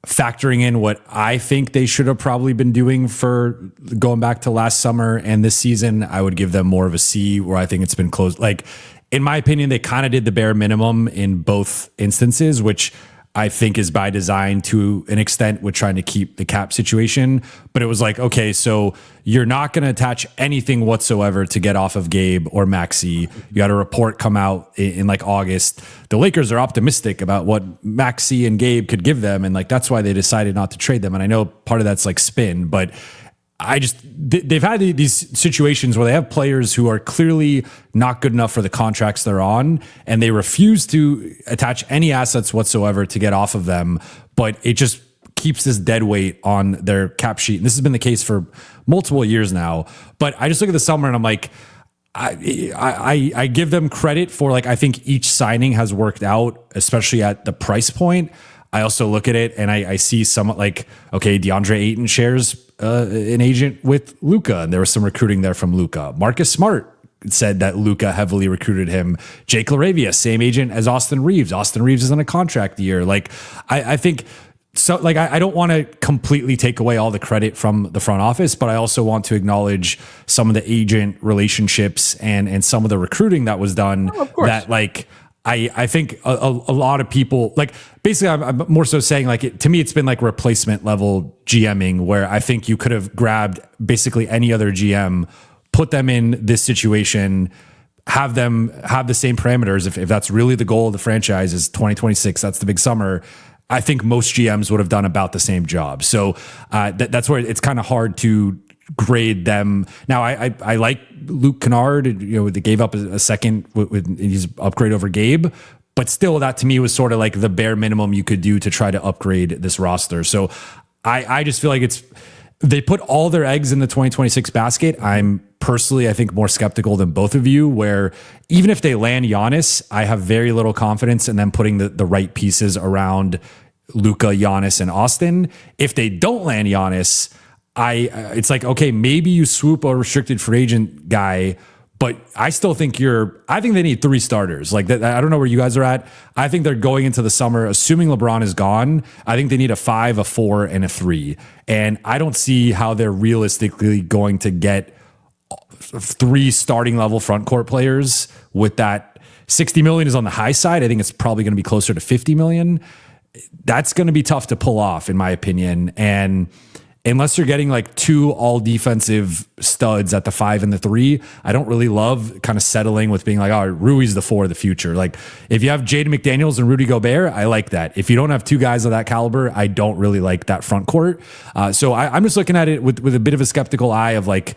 Factoring in what I think they should have probably been doing for going back to last summer and this season, I would give them more of a C, where I think it's been close. Like, in my opinion, they kind of did the bare minimum in both instances, which I think is by design to an extent with trying to keep the cap situation. But it was like, okay, so you're not going to attach anything whatsoever to get off of Gabe or Maxey. You had a report come out in like August. The Lakers are optimistic about what Maxey and Gabe could give them. And like, that's why they decided not to trade them. And I know part of that's like spin, but they've had these situations where they have players who are clearly not good enough for the contracts they're on, and they refuse to attach any assets whatsoever to get off of them. But it just keeps this dead weight on their cap sheet. And this has been the case for multiple years now. But I just look at the summer and I'm like, I give them credit for like, I think each signing has worked out, especially at the price point. I also look at it and I see some like, okay, DeAndre Ayton shares an agent with Luka, and there was some recruiting there from Luka. Marcus Smart said that Luka heavily recruited him. Jake LaRavia, same agent as Austin Reaves. Austin Reaves is on a contract year. Like, I think so. Like, I don't want to completely take away all the credit from the front office, but I also want to acknowledge some of the agent relationships and some of the recruiting that was done. Oh, of course. That like. I think a lot of people, like, basically I'm more so saying like, to me, it's been like replacement level GMing, where I think you could have grabbed basically any other GM, put them in this situation, have them have the same parameters. If that's really the goal of the franchise is 2026, that's the big summer. I think most GMs would have done about the same job. So that's where it's kind of hard to grade them. Now, I like Luke Kennard. You know, they gave up a second with his upgrade over Gabe, but still, that to me was sort of like the bare minimum you could do to try to upgrade this roster. So I just feel like they put all their eggs in the 2026 basket. I'm personally, I think, more skeptical than both of you, where even if they land Giannis, I have very little confidence in them putting the right pieces around Luka, Giannis, and Austin. If they don't land Giannis, it's like, okay, maybe you swoop a restricted free agent guy, but I still think I think they need 3 starters. Like that, I don't know where you guys are at. I think they're going into the summer, assuming LeBron is gone. I think they need a 5, a 4, and a 3. And I don't see how they're realistically going to get 3 starting level front court players with that. 60 million is on the high side. I think it's probably going to be closer to 50 million. That's going to be tough to pull off, in my opinion. And unless you're getting like 2 all defensive studs at the 5 and the 3, I don't really love kind of settling with being like, oh, Rui's the 4 of the future. Like, if you have Jaden McDaniels and Rudy Gobert, I like that. If you don't have 2 guys of that caliber, I don't really like that front court. So I'm just looking at it with a bit of a skeptical eye of like,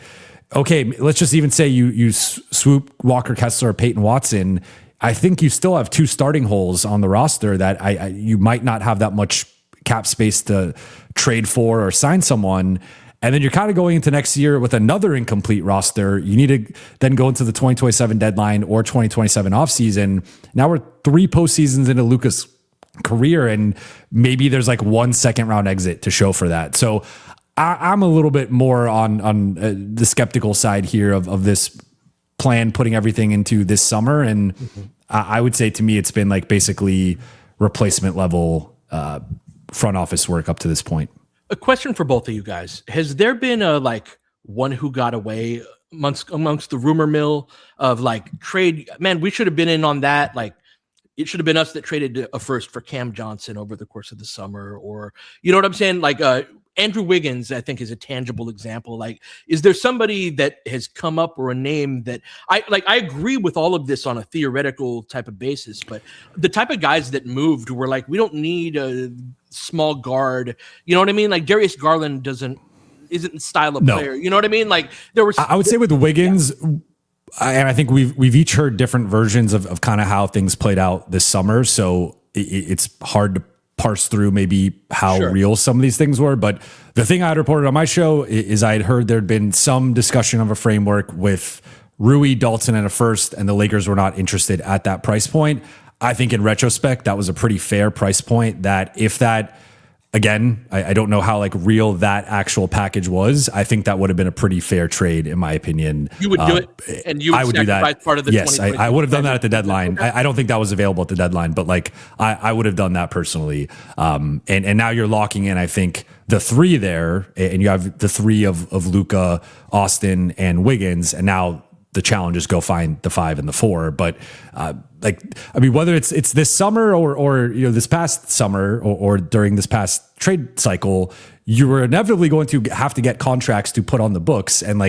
okay, let's just even say you swoop Walker Kessler or Peyton Watson. I think you still have 2 starting holes on the roster that you might not have that much cap space to trade for or sign someone. And then you're kind of going into next year with another incomplete roster. You need to then go into the 2027 deadline or 2027 offseason. Now we're 3 postseasons into Luka's career, and maybe there's like 1 second round exit to show for that. So I'm a little bit more on the skeptical side here of this plan, putting everything into this summer. And I would say, to me, it's been like basically replacement level front office work up to this point. A question for both of you guys. Has there been a like one who got away amongst the rumor mill of like trade? Man, we should have been in on that. Like, it should have been us that traded a first for Cam Johnson over the course of the summer, or you know what I'm saying? Like Andrew Wiggins, I think, is a tangible example. Like, is there somebody that has come up, or a name that I agree with all of this on a theoretical type of basis, but the type of guys that moved were like, we don't need a small guard. You know what I mean? Like, Darius Garland isn't the style of player. You know what I mean? Like, there was, I would say with Wiggins, and I think we've each heard different versions of kind of how things played out this summer. So it's hard to parse through maybe how real some of these things were. But the thing I had reported on my show is I had heard there'd been some discussion of a framework with Rui, Dalton, and a first, and the Lakers were not interested at that price point. I think in retrospect, that was a pretty fair price point. That if that, again, I don't know how like real that actual package was. I think that would have been a pretty fair trade, in my opinion. You would do it, and you would, I would do that. Part of the yes, I would have done that at the deadline. I don't think that was available at the deadline, but like I would have done that personally. And now you're locking in, I think, the 3 there, and you have the 3 of Luka, Austin, and Wiggins, and now the challenge is go find the 5 and the 4. But whether it's this summer or this past summer or during this past trade cycle, you were inevitably going to have to get contracts to put on the books. And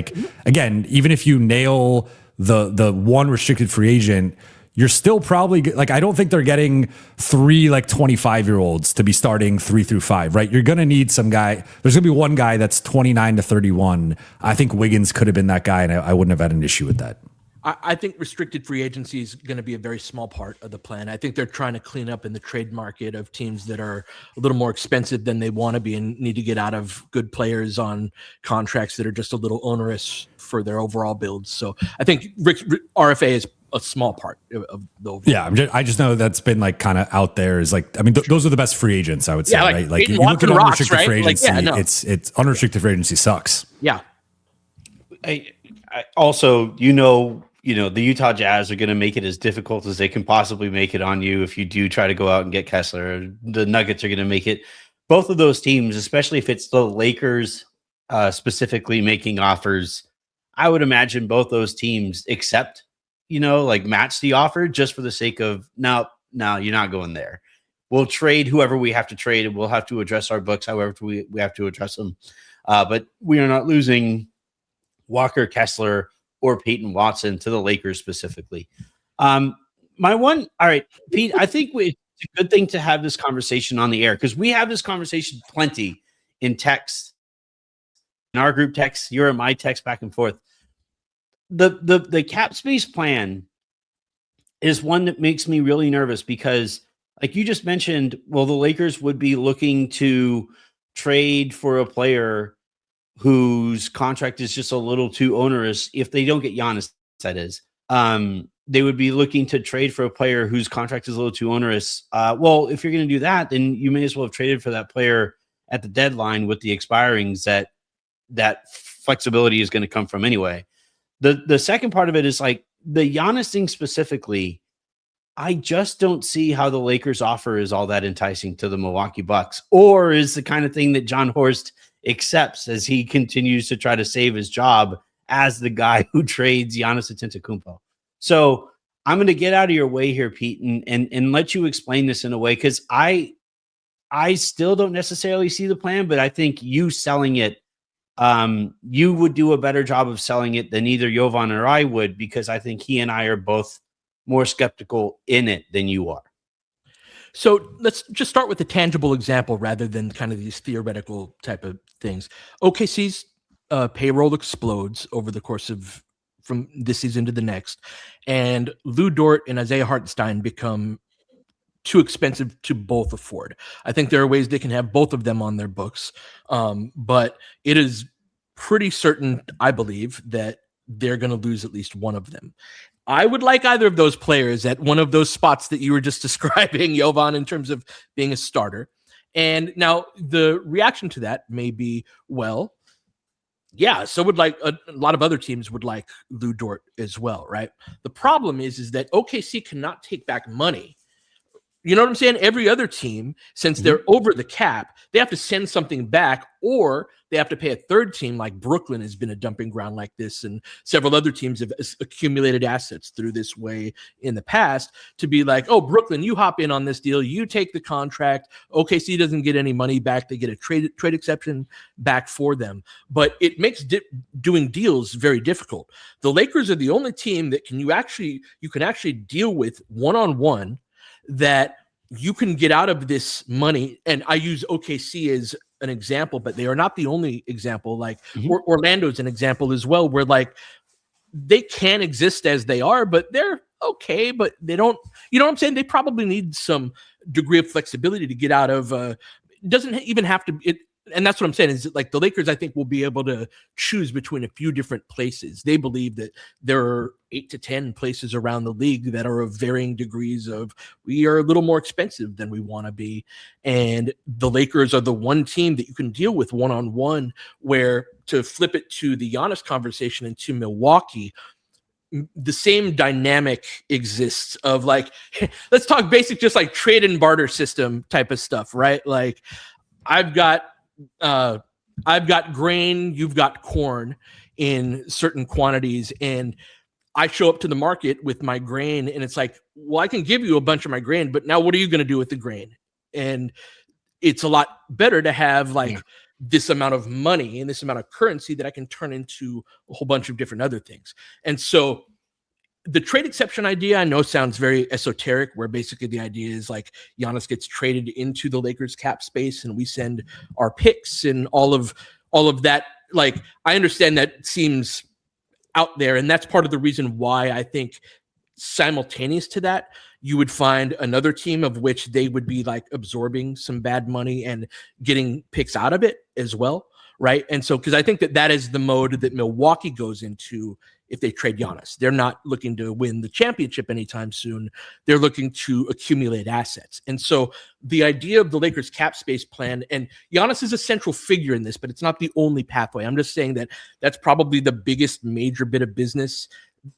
again, even if you nail the one restricted free agent, you're still probably I don't think they're getting 3 25-year-olds to be starting 3 through 5, right? You're going to need some guy. There's going to be one guy that's 29 to 31. I think Wiggins could have been that guy, and I wouldn't have had an issue with that. I think restricted free agency is going to be a very small part of the plan. I think they're trying to clean up in the trade market of teams that are a little more expensive than they want to be and need to get out of good players on contracts that are just a little onerous for their overall builds. So I think RFA is a small part of the overall. Yeah, I just know that's been kind of out there is those are the best free agents, I would say, right? Like you look at unrestricted free agency, no. it's unrestricted free agency sucks. Yeah. I also, the Utah Jazz are going to make it as difficult as they can possibly make it on you if you do try to go out and get Kessler. The Nuggets are going to make it. Both of those teams, especially if it's the Lakers specifically making offers, I would imagine both those teams accept, match the offer just for the sake of, no, you're not going there. We'll trade whoever we have to trade, and we'll have to address our books however we have to address them. But we are not losing Walker Kessler or Peyton Watson to the Lakers specifically. All right, Pete, I think it's a good thing to have this conversation on the air because we have this conversation plenty in text, in our group text, you're in my text back and forth. The cap space plan is one that makes me really nervous because like you just mentioned, the Lakers would be looking to trade for a player whose contract is just a little too onerous. If they don't get Giannis, that is, they would be looking to trade for a player whose contract is a little too onerous. If you're going to do that, then you may as well have traded for that player at the deadline with the expirings that flexibility is going to come from anyway. The second part of it is the Giannis thing specifically. I just don't see how the Lakers offer is all that enticing to the Milwaukee Bucks, or is the kind of thing that John Horst accepts as he continues to try to save his job as the guy who trades Giannis Antetokounmpo. So I'm going to get out of your way here, Pete, and let you explain this in a way, because I still don't necessarily see the plan, but I think you selling it, you would do a better job of selling it than either Jovan or I would, because I think he and I are both more skeptical in it than you are. So let's just start with a tangible example rather than kind of these theoretical type of things. OKC's payroll explodes over the course of from this season to the next, and Lou Dort and Isaiah Hartenstein become too expensive to both afford. I think there are ways they can have both of them on their books, but it is pretty certain, I believe, that they're going to lose at least one of them. I would like either of those players at one of those spots that you were just describing, Jovan, in terms of being a starter. And now the reaction to that may be, well, yeah, so would like a lot of other teams would like Lou Dort as well, right? The problem is that OKC cannot take back money. You know what I'm saying? Every other team, since they're over the cap, they have to send something back, or they have to pay a third team. Like Brooklyn has been a dumping ground like this, and several other teams have accumulated assets through this way in the past to be like, oh, Brooklyn, you hop in on this deal, you take the contract. OKC doesn't get any money back. They get a trade exception back for them. But it makes doing deals very difficult. The Lakers are the only team that you can actually deal with one-on-one, that you can get out of this money. And I use OKC as an example, but they are not the only example. Like Orlando's an example as well, where like they can exist as they are, but they're okay, but they don't, you know what I'm saying? They probably need some degree of flexibility to get out of, it doesn't even have to, and that's what I'm saying is like the Lakers, I think, will be able to choose between a few different places. They believe that there are 8 to 10 places around the league that are of varying degrees of, we are a little more expensive than we want to be. And the Lakers are the one team that you can deal with one-on-one, where, to flip it to the Giannis conversation and to Milwaukee, the same dynamic exists of like, let's talk basic, just like trade and barter system type of stuff, right? Like I've got grain, you've got corn in certain quantities, and I show up to the market with my grain and it's like, well, I can give you a bunch of my grain, but now what are you going to do with the grain? And it's a lot better to have like this amount of money and this amount of currency that I can turn into a whole bunch of different other things. And so the trade exception idea, I know, sounds very esoteric, where basically the idea is like Giannis gets traded into the Lakers cap space and we send our picks and all of that. Like, I understand that seems out there, and that's part of the reason why I think simultaneous to that, you would find another team of which they would be like absorbing some bad money and getting picks out of it as well, right? And so, because I think that is the mode that Milwaukee goes into if they trade Giannis. They're not looking to win the championship anytime soon. They're looking to accumulate assets. And so the idea of the Lakers cap space plan, and Giannis is a central figure in this, but it's not the only pathway. I'm just saying that that's probably the biggest major bit of business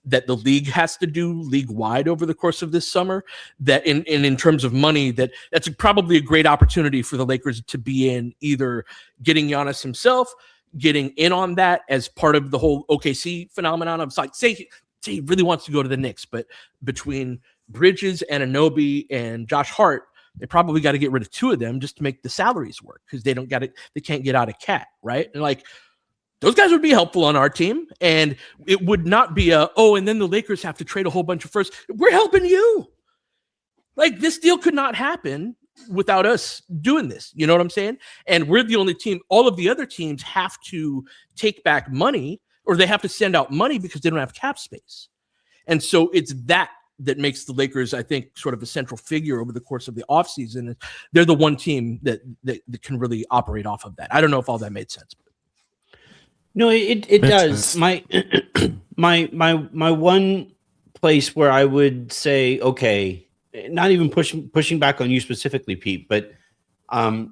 that the league has to do league-wide over the course of this summer, that in terms of money, that's probably a great opportunity for the Lakers to be in, either getting Giannis himself, getting in on that as part of the whole OKC phenomenon of like, say he really wants to go to the Knicks, but between Bridges and Anunoby and Josh Hart, they probably got to get rid of two of them just to make the salaries work, because they can't get out of cat, right? And like, those guys would be helpful on our team, and it would not be and then the Lakers have to trade a whole bunch of firsts. We're helping you. Like, this deal could not happen without us doing this. You know what I'm saying? And we're the only team. All of the other teams have to take back money, or they have to send out money because they don't have cap space. And so it's that makes the Lakers, I think, sort of a central figure over the course of the offseason. They're the one team that can really operate off of that. I don't know if all that made sense. No, it does. My one place where I would say, okay, not even pushing back on you specifically, Pete, but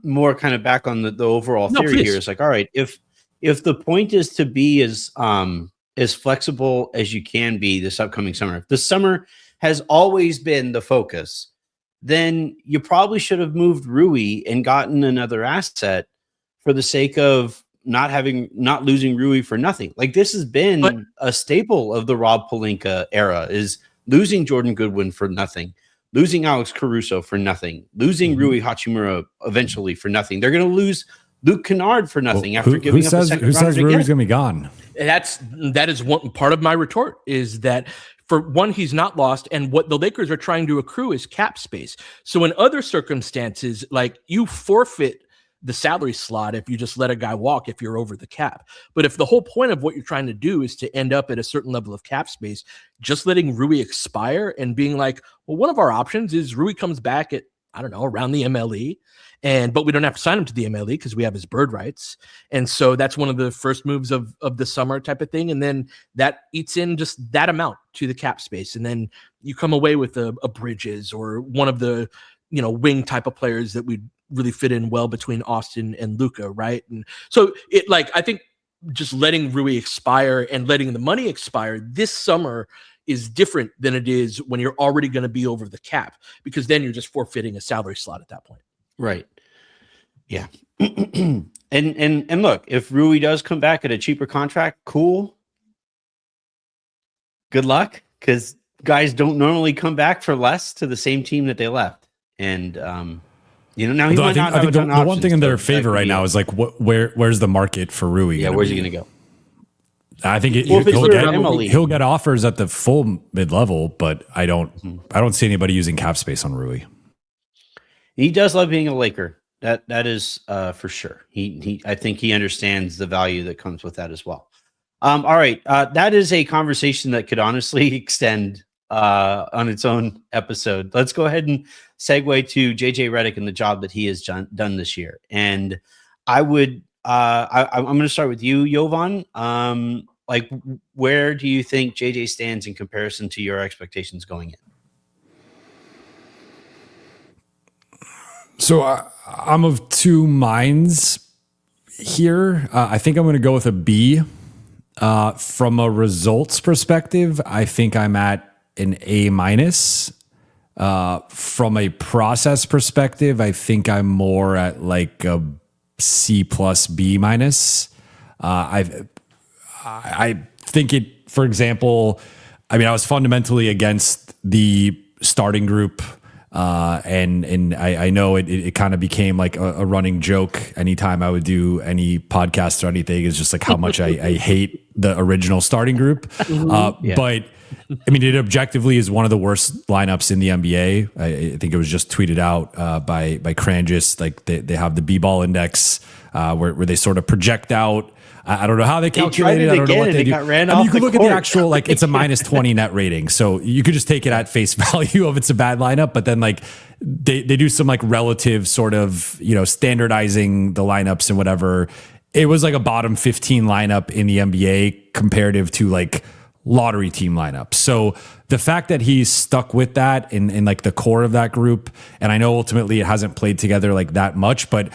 more kind of back on the overall theory here is like, all right, if the point is to be as flexible as you can be this upcoming summer, if the summer has always been the focus, then you probably should have moved Rui and gotten another asset for the sake of not losing Rui for nothing. Like, this has been a staple of the Rob Pelinka era, is losing Jordan Goodwin for nothing, losing Alex Caruso for nothing, losing Rui Hachimura eventually for nothing. They're going to lose Luke Kennard for nothing after giving up a second round. Who says Rui's going to be gone? That is one part of my retort, is that, for one, he's not lost, and what the Lakers are trying to accrue is cap space. So in other circumstances, like, you forfeit the salary slot if you just let a guy walk if you're over the cap. But if the whole point of what you're trying to do is to end up at a certain level of cap space, just letting Rui expire and being like, well, one of our options is Rui comes back at, I don't know, around the MLE, but we don't have to sign him to the MLE because we have his bird rights. And so that's one of the first moves of the summer type of thing. And then that eats in just that amount to the cap space. And then you come away with a Bridges or one of the, wing type of players that we really fit in well between Austin and Luka, right? And so I think just letting Rui expire and letting the money expire this summer is different than it is when you're already going to be over the cap, because then you're just forfeiting a salary slot at that point. Right. Yeah. and look, if Rui does come back at a cheaper contract, cool. Good luck, because guys don't normally come back for less to the same team that they left. And now he I think the one thing in their favor right now is like, where's the market for Rui? Yeah, where's he going to go? I think he'll get offers at the full mid-level, but I don't see anybody using cap space on Rui. He does love being a Laker. That is for sure. I think he understands the value that comes with that as well. All right, that is a conversation that could honestly extend on its own episode. Let's go ahead and segue to JJ Redick and the job that he has done this year. And I would, I'm going to start with you, Jovan. Like, where do you think JJ stands in comparison to your expectations going in? So I'm of two minds here. I think I'm going to go with a B. From a results perspective, I think I'm at an A minus. From a process perspective, I think I'm more at like a C plus B minus. I think it, for example, I mean, I was fundamentally against the starting group. And I know it kind of became like a running joke anytime I would do any podcast or anything, is just like how much I hate the original starting group. But I mean, it objectively is one of the worst lineups in the NBA. I think it was just tweeted out by Cranjis. Like they have the B-ball index where they sort of project out. I don't know how they calculate it. I don't know what they do. You could look at the actual, like, it's a minus 20 net rating. So you could just take it at face value if it's a bad lineup, but then like they do some like relative sort of, standardizing the lineups and whatever. It was like a bottom 15 lineup in the NBA comparative to like lottery team lineups. So the fact that he's stuck with that in like the core of that group, and I know ultimately it hasn't played together like that much, but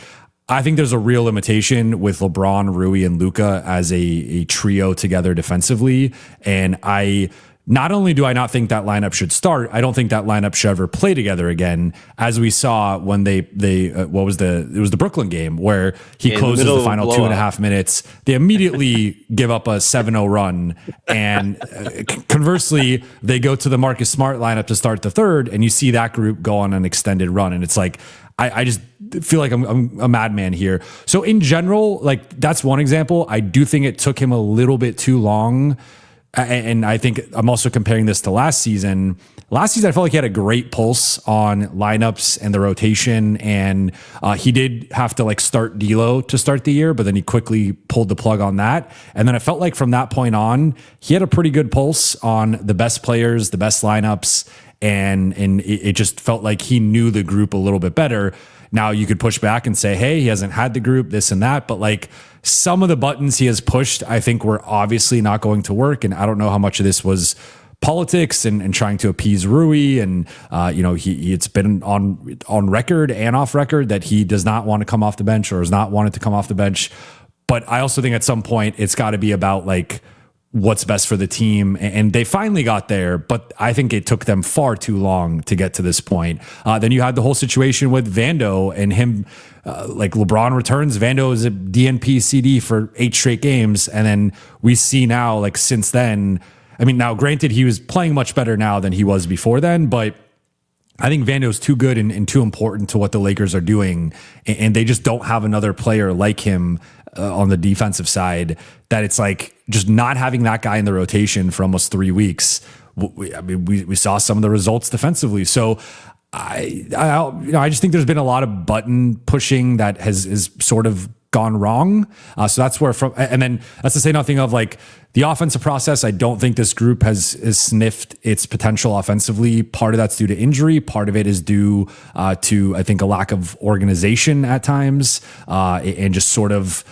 I think there's a real limitation with LeBron, Rui, and Luka as a trio together defensively. And not only do I not think that lineup should start, I don't think that lineup should ever play together again, as we saw when it was the Brooklyn game where he closes the final 2.5 minutes. They immediately give up a 7-0 run. And conversely, they go to the Marcus Smart lineup to start the third, and you see that group go on an extended run. And it's like, I just feel like I'm a madman here. So in general, like that's one example. I do think it took him a little bit too long. And I think I'm also comparing this to last season. Last season, I felt like he had a great pulse on lineups and the rotation. And he did have to like start D'Lo to start the year, but then he quickly pulled the plug on that. And then I felt like from that point on, he had a pretty good pulse on the best players, the best lineups. And it just felt like he knew the group a little bit better. Now you could push back and say, hey, he hasn't had the group, this and that. But like some of the buttons he has pushed, I think were obviously not going to work. And I don't know how much of this was politics and trying to appease Rui. And, it's been on record and off record that he does not want to come off the bench or has not wanted to come off the bench. But I also think at some point it's got to be about like, what's best for the team. And they finally got there, but I think it took them far too long to get to this point. Then you had the whole situation with Vando and him, like LeBron returns. Vando is a DNP CD for 8 straight games. And then we see now, like since then, I mean, now granted, he was playing much better now than he was before then, but I think Vando's too good and too important to what the Lakers are doing. And they just don't have another player like him on the defensive side, that it's like just not having that guy in the rotation for almost 3 weeks. We saw some of the results defensively. So I just think there's been a lot of button pushing that has sort of gone wrong. So that's where and then that's to say nothing of like the offensive process. I don't think this group has sniffed its potential offensively. Part of that's due to injury. Part of it is due to, I think, a lack of organization at times and just sort of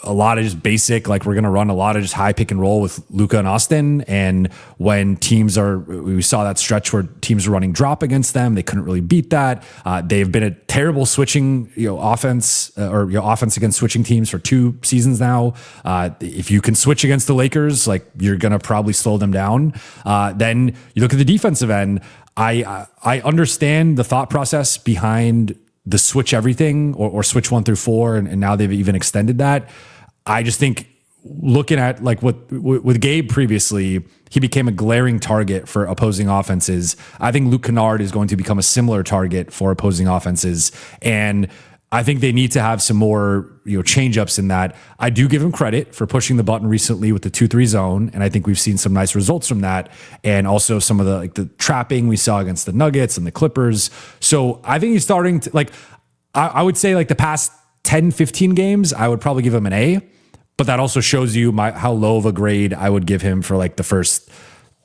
a lot of just basic, like we're going to run a lot of just high pick and roll with Luka and Austin. And when we saw that stretch where teams were running drop against them, they couldn't really beat that. They've been a terrible switching, offense offense against switching teams for 2 seasons now. If you can switch against the Lakers, like you're going to probably slow them down. Then you look at the defensive end. I understand the thought process behind the switch everything or switch 1 through 4. And now they've even extended that. I just think looking at like with Gabe previously, he became a glaring target for opposing offenses. I think Luke Kennard is going to become a similar target for opposing offenses. And I think they need to have some more, change ups in that. I do give him credit for pushing the button recently with the 2-3 zone. And I think we've seen some nice results from that. And also some of the trapping we saw against the Nuggets and the Clippers. So I think he's starting to I would say like the past 10, 15 games, I would probably give him an A, but that also shows you how low of a grade I would give him for like the first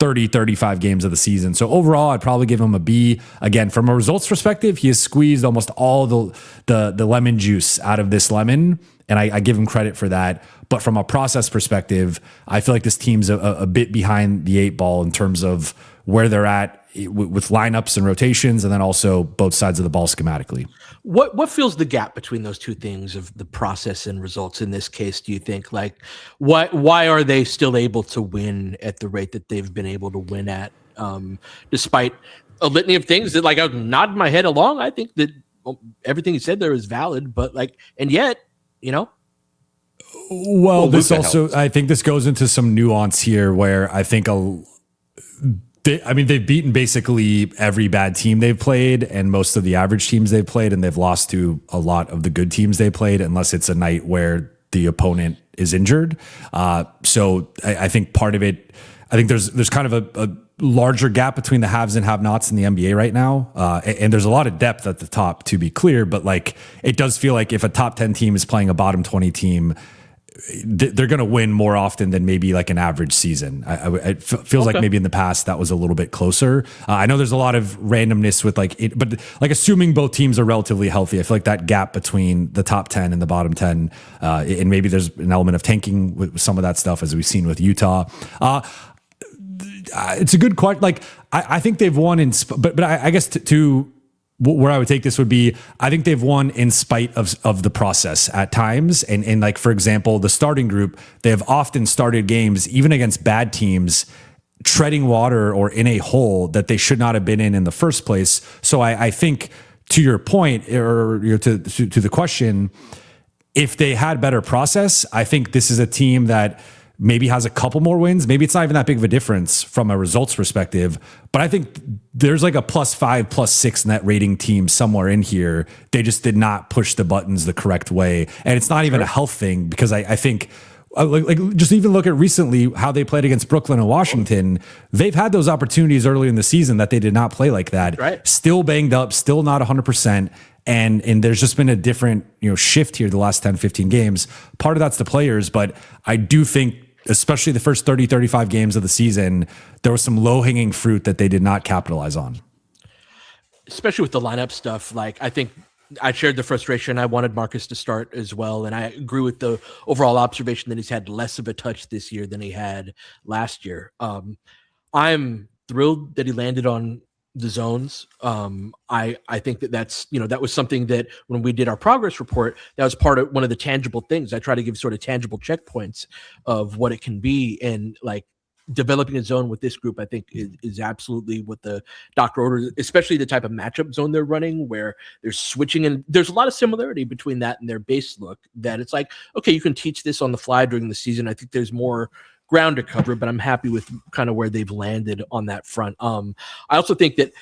30, 35 games of the season. So overall, I'd probably give him a B. Again, from a results perspective, he has squeezed almost all the lemon juice out of this lemon, and I give him credit for that. But from a process perspective, I feel like this team's a bit behind the 8 ball in terms of where they're at with lineups and rotations, and then also both sides of the ball schematically. What fills the gap between those two things of the process and results in this case, do you think? Like, why are they still able to win at the rate that they've been able to win at, despite a litany of things that, like, I would nod my head along? I think that everything you said there is valid, but and yet, Well, this also, I think this goes into some nuance here where I think they've beaten basically every bad team they've played and most of the average teams they've played, and they've lost to a lot of the good teams they played, unless it's a night where the opponent is injured. So I think part of it, I think there's kind of a larger gap between the haves and have-nots in the NBA right now. And there's a lot of depth at the top, to be clear, but like it does feel like if a top 10 team is playing a bottom 20 team, they're going to win more often than maybe like an average season. It feels like maybe in the past that was a little bit closer. I know there's a lot of randomness with like it, but like assuming both teams are relatively healthy, I feel like that gap between the top 10 and the bottom 10, and maybe there's an element of tanking with some of that stuff as we've seen with Utah. It's a good question. Like I think they've won but I guess to where I would take this would be, I think they've won in spite of the process at times. And like, for example, the starting group, they have often started games, even against bad teams, treading water or in a hole that they should not have been in the first place. So I think to your point, or to the question, if they had better process, I think this is a team that maybe has a couple more wins. Maybe it's not even that big of a difference from a results perspective, but I think there's like a +5, +6 net rating team somewhere in here. They just did not push the buttons the correct way. And it's not even a health thing, because I think like just even look at recently how they played against Brooklyn and Washington. They've had those opportunities early in the season that they did not play like that. Right. Still banged up, still not 100%. And there's just been a different, shift here the last 10, 15 games. Part of that's the players, but I do think, especially the first 30, 35 games of the season, there was some low-hanging fruit that they did not capitalize on. Especially with the lineup stuff. Like, I think I shared the frustration. I wanted Marcus to start as well, and I agree with the overall observation that he's had less of a touch this year than he had last year. I'm thrilled that he landed on the zones. I think that's, that was something that when we did our progress report, that was part of one of the tangible things. I try to give sort of tangible checkpoints of what it can be. And like developing a zone with this group, I think is absolutely what the doctor orders, especially the type of matchup zone they're running where they're switching. And there's a lot of similarity between that and their base look that it's like, okay, you can teach this on the fly during the season. I think there's more ground to cover, but I'm happy with kind of where they've landed on that front. I also think that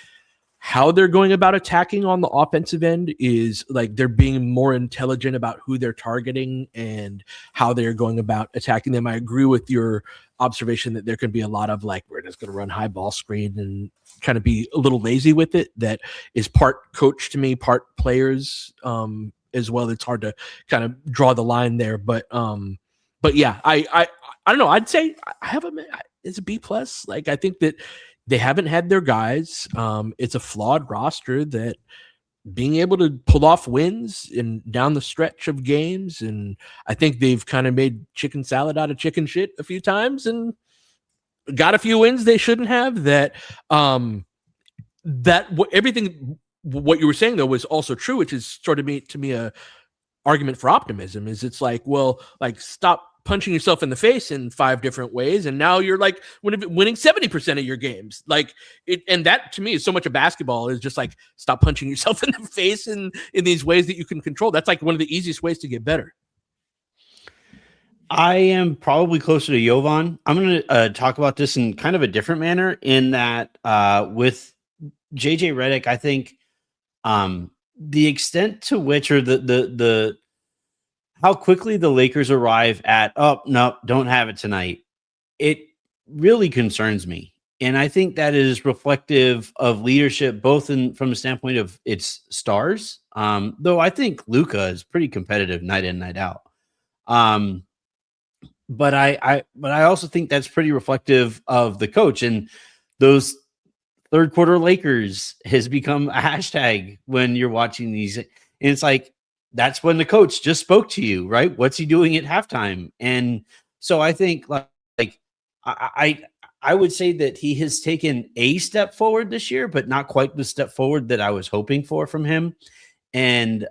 how they're going about attacking on the offensive end is like they're being more intelligent about who they're targeting and how they're going about attacking them. I agree with your observation that there can be a lot of like, we're just going to run high ball screen and kind of be a little lazy with it. That is part coach to me, part players as well. It's hard to kind of draw the line there, but yeah, I don't know. I'd say it's a B+. Like, I think that they haven't had their guys. It's a flawed roster that being able to pull off wins in down the stretch of games. And I think they've kind of made chicken salad out of chicken shit a few times and got a few wins they shouldn't have. Everything what you were saying though was also true, which is sort of to me a argument for optimism. Is it's like, well, like stop punching yourself in the face in 5 different ways, and now you're like winning 70% of your games. Like it, and that to me is so much of basketball is just like stop punching yourself in the face in these ways that you can control. That's like one of the easiest ways to get better. I am probably closer to Jovan. I'm going to talk about this in kind of a different manner, in that with JJ Redick, I think the extent to which, or the how quickly the Lakers arrive at, oh, no, don't have it tonight, it really concerns me. And I think that is reflective of leadership, both from the standpoint of its stars, though I think Luka is pretty competitive night in, night out. But I also think that's pretty reflective of the coach, and those third quarter Lakers has become a hashtag when you're watching these. And it's like, that's when the coach just spoke to you, right? What's he doing at halftime? And so I think I would say that he has taken a step forward this year, but not quite the step forward that I was hoping for from him. And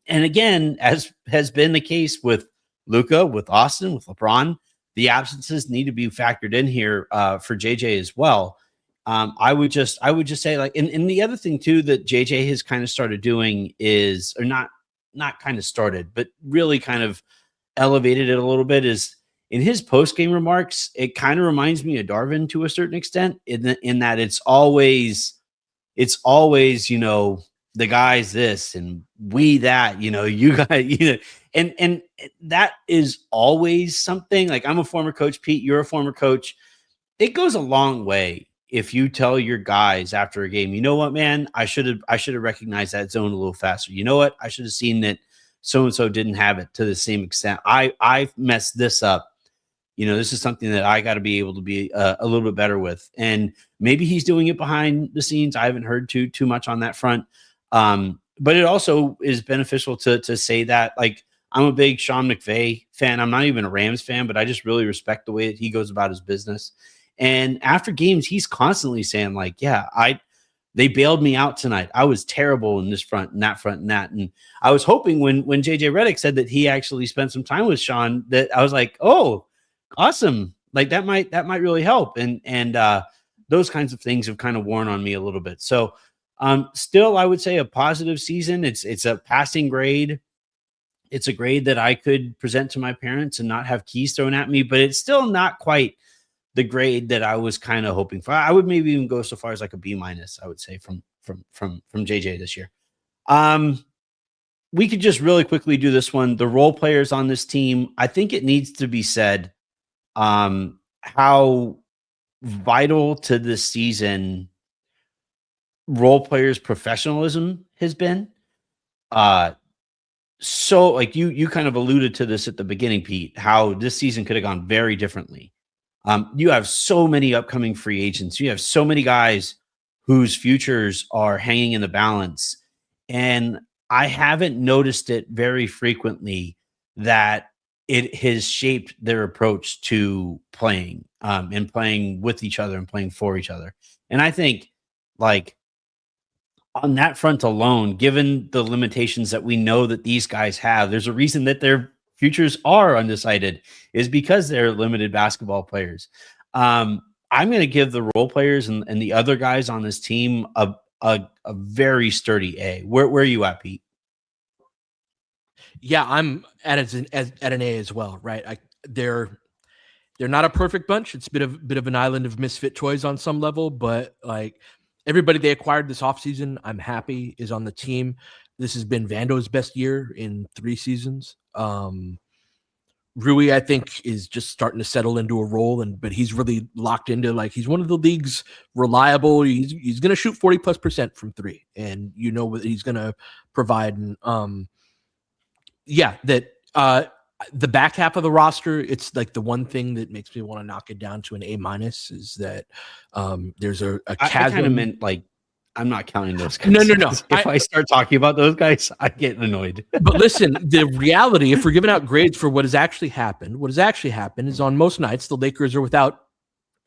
again, as has been the case with Luka, with Austin, with LeBron, the absences need to be factored in here for JJ as well. I would just say, like, and the other thing too that JJ has kind of started doing is, or not kind of started, but really kind of elevated it a little bit, is in his post-game remarks, it kind of reminds me of Darvin to a certain extent in that it's always, the guys this and we that, you guys, and that is always something. Like, I'm a former coach, Pete, you're a former coach. It goes a long way if you tell your guys after a game, you know what, man, I should have recognized that zone a little faster. You know what? I should have seen that so-and-so didn't have it to the same extent. I've messed this up. This is something that I got to be able to be a little bit better with. And maybe he's doing it behind the scenes. I haven't heard too much on that front. But it also is beneficial to say that, like, I'm a big Sean McVay fan. I'm not even a Rams fan, but I just really respect the way that he goes about his business. And after games, he's constantly saying, like, yeah, they bailed me out tonight. I was terrible in this front and that front and that. And I was hoping when JJ Redick said that he actually spent some time with Sean, that I was like, oh, awesome. Like, that might really help. And those kinds of things have kind of worn on me a little bit. So still, I would say a positive season. It's a passing grade. It's a grade that I could present to my parents and not have keys thrown at me, but it's still not quite the grade that I was kind of hoping for. I would maybe even go so far as like a B-, I would say, from JJ this year. We could just really quickly do this one. The role players on this team, I think it needs to be said how vital to this season role players' professionalism has been. So, like, you kind of alluded to this at the beginning, Pete, how this season could have gone very differently. You have so many upcoming free agents. You have so many guys whose futures are hanging in the balance. And I haven't noticed it very frequently that it has shaped their approach to playing and playing with each other and playing for each other. And I think, like, on that front alone, given the limitations that we know that these guys have, there's a reason that their futures are undecided, is because they're limited basketball players. I'm going to give the role players and the other guys on this team a very sturdy A. Where are you at, Pete? Yeah, I'm at an A as well, right? They're not a perfect bunch. It's a bit of an island of misfit toys on some level, but like, everybody they acquired this offseason, I'm happy, is on the team. This has been Vando's best year in 3 seasons. Rui, I think, is just starting to settle into a role, but he's really locked into, like, he's one of the league's reliable. He's going to shoot 40+% from 3, and what he's going to provide. And the back half of the roster, it's like the one thing that makes me want to knock it down to an A- is that there's a chasm. I kind of meant, like, I'm not counting those guys. No. If I start talking about those guys, I get annoyed. But listen, the reality, if we're giving out grades for what has actually happened is on most nights, the Lakers are without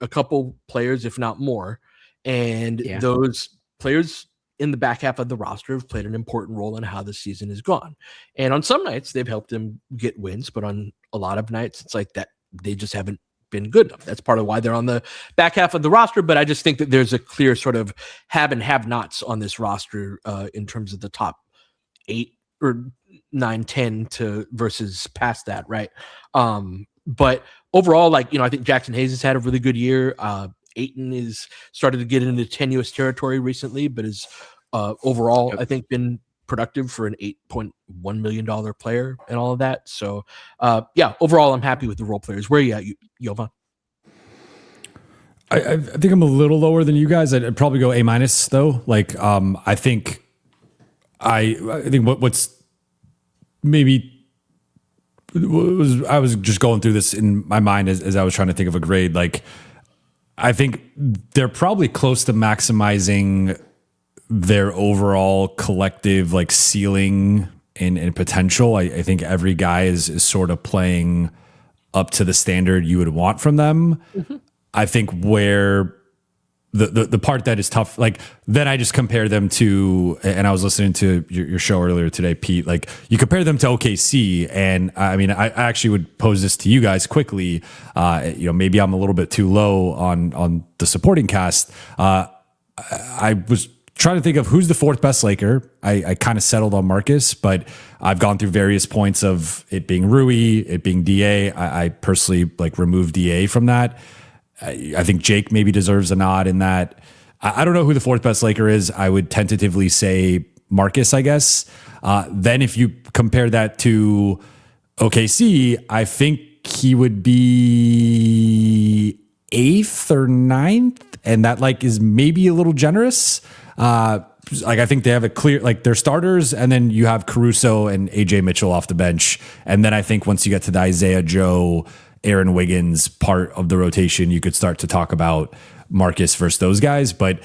a couple players, if not more. And those players in the back half of the roster have played an important role in how the season has gone. And on some nights, they've helped them get wins, but on a lot of nights, it's like that they just haven't been good enough. That's part of why they're on the back half of the roster. But I just think that there's a clear sort of have and have nots on this roster in terms of the top 8 or 9, 10 versus past that, right? But overall, like, I think Jackson Hayes has had a really good year. Ayton is started to get into tenuous territory recently, but is overall, I think, been productive for an $8.1 million player and all of that. So, overall, I'm happy with the role players. Where are you at, Jovan? I think I'm a little lower than you guys. I'd probably go A- though. Like, I think what's maybe I was just going through this in my mind as I was trying to think of a grade. Like, I think they're probably close to maximizing their overall collective, like, ceiling and potential. I think every guy is sort of playing up to the standard you would want from them. Mm-hmm. I think where the part that is tough, like, then I just compare them to, and I was listening to your show earlier today, Pete, like, you compare them to OKC, and I mean, I actually would pose this to you guys quickly. Maybe I'm a little bit too low on the supporting cast. I was trying to think of who's the fourth best Laker. I kind of settled on Marcus, but I've gone through various points of it being Rui, it being DA. I personally like removed DA from that. I think Jake maybe deserves a nod in that. I don't know who the fourth best Laker is. I would tentatively say Marcus, I guess. Then if you compare that to OKC, I think he would be 8th or 9th, and that like is maybe a little generous. Like I think they have a clear, like their starters, and then you have Caruso and AJ Mitchell off the bench. And then I think once you get to the Isaiah Joe, Aaron Wiggins part of the rotation, you could start to talk about Marcus versus those guys. But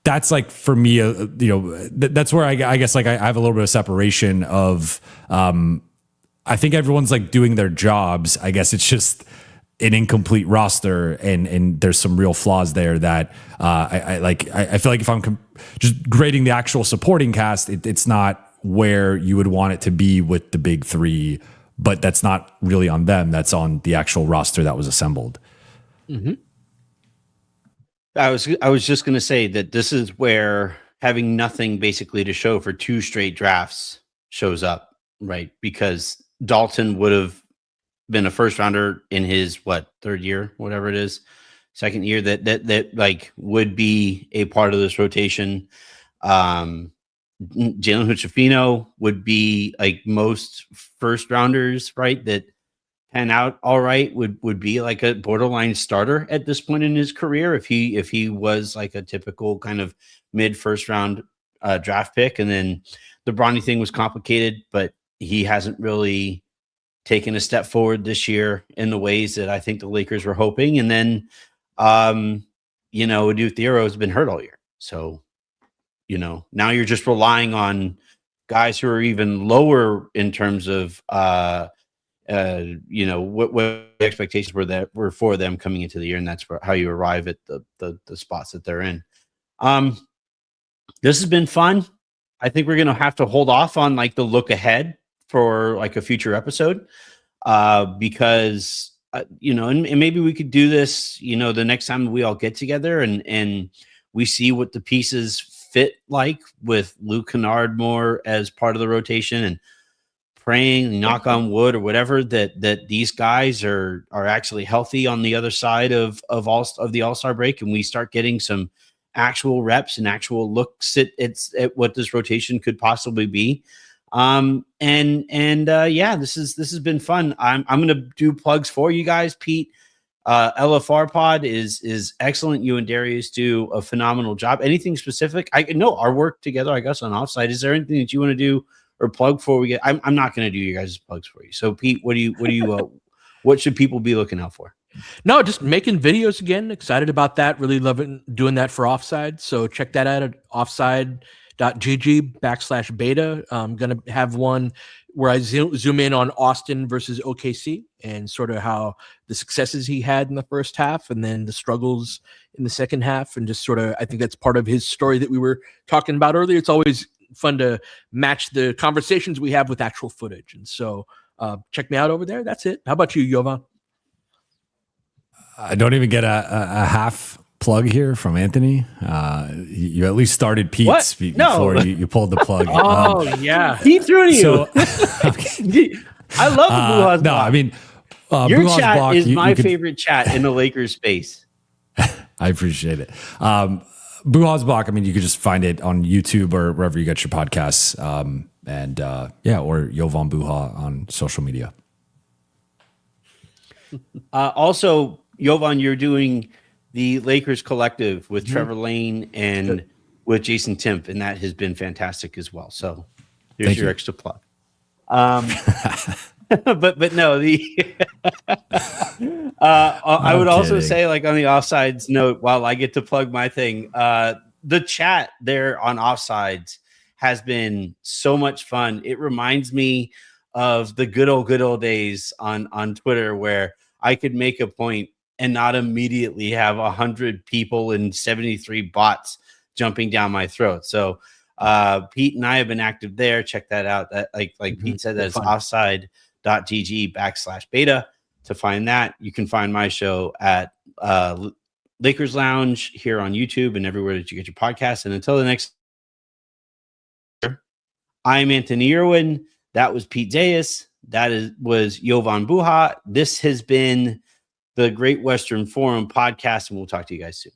that's like for me, that's where I guess like I have a little bit of separation of, I think everyone's like doing their jobs. I guess it's just an incomplete roster, and there's some real flaws there that I feel like if I'm just grading the actual supporting cast, it's not where you would want it to be with the big three, but that's not really on them. That's on the actual roster that was assembled. Mm-hmm. I was just going to say that this is where having nothing basically to show for 2 straight drafts shows up, right? Because Dalton would have been a first rounder in his third year, whatever it is, second year that like would be a part of this rotation. Jalen Hood-Schifino would be like most first rounders, right? That pan out all right, would be like a borderline starter at this point in his career if he was like a typical kind of mid first round draft pick. And then the Bronny thing was complicated, but he hasn't really taken a step forward this year in the ways that I think the Lakers were hoping. And then Adu Thiero has been hurt all year. So, now you're just relying on guys who are even lower in terms of what the expectations were for them coming into the year, and that's how you arrive at the spots that they're in. This has been fun. I think we're gonna have to hold off on like the look ahead for like a future episode, because and maybe we could do this, the next time we all get together and we see what the pieces fit like with Luke Kennard more as part of the rotation, and praying, knock on wood or whatever, that these guys are actually healthy on the other side of the All-Star break, and we start getting some actual reps and actual looks at what this rotation could possibly be. This has been fun. I'm gonna do plugs for you guys. Pete, LFR Pod is excellent. You and Darius do a phenomenal job. Anything specific? I know our work together, I guess, on Offside. Is there anything that you want to do or plug before we get? I'm not going to do you guys' plugs for you. So Pete, what should people be looking out for? No, just making videos again. Excited about that. Really loving doing that for Offside. So check that out at offside.gg/beta. I'm going to have one where I zoom in on Austin versus OKC and sort of how the successes he had in the first half and then the struggles in the second half. And just sort of, I think that's part of his story that we were talking about earlier. It's always fun to match the conversations we have with actual footage. And so check me out over there. That's it. How about you, Jovan? I don't even get a half plug here from Anthony. You at least started Pete's before you pulled the plug. Yeah. He threw to you. So, I love the Buha's no, block. I mean, your Buha's chat block, is my could, favorite chat in the Lakers space. I appreciate it. Buha's block, I mean, you could just find it on YouTube or wherever you get your podcasts. Or Jovan Buha on social media. Also, Jovan, you're doing the Lakers Collective with Trevor Lane and with Jason Timp, and that has been fantastic as well. So here's your extra plug. But no, I would also say, like, on the Offsides note, while I get to plug my thing, the chat there on Offsides has been so much fun. It reminds me of the good old days on Twitter, where I could make a point and not immediately have 100 people and 73 bots jumping down my throat. So Pete and I have been active there. Check that out. That like Pete said, that's offside.gg/beta. To find that, you can find my show at Lakers Lounge here on YouTube and everywhere that you get your podcasts. And until the next I'm Anthony Irwin. That was Pete Zayas. Was Jovan Buha. This has been the Great Western Forum podcast, and we'll talk to you guys soon.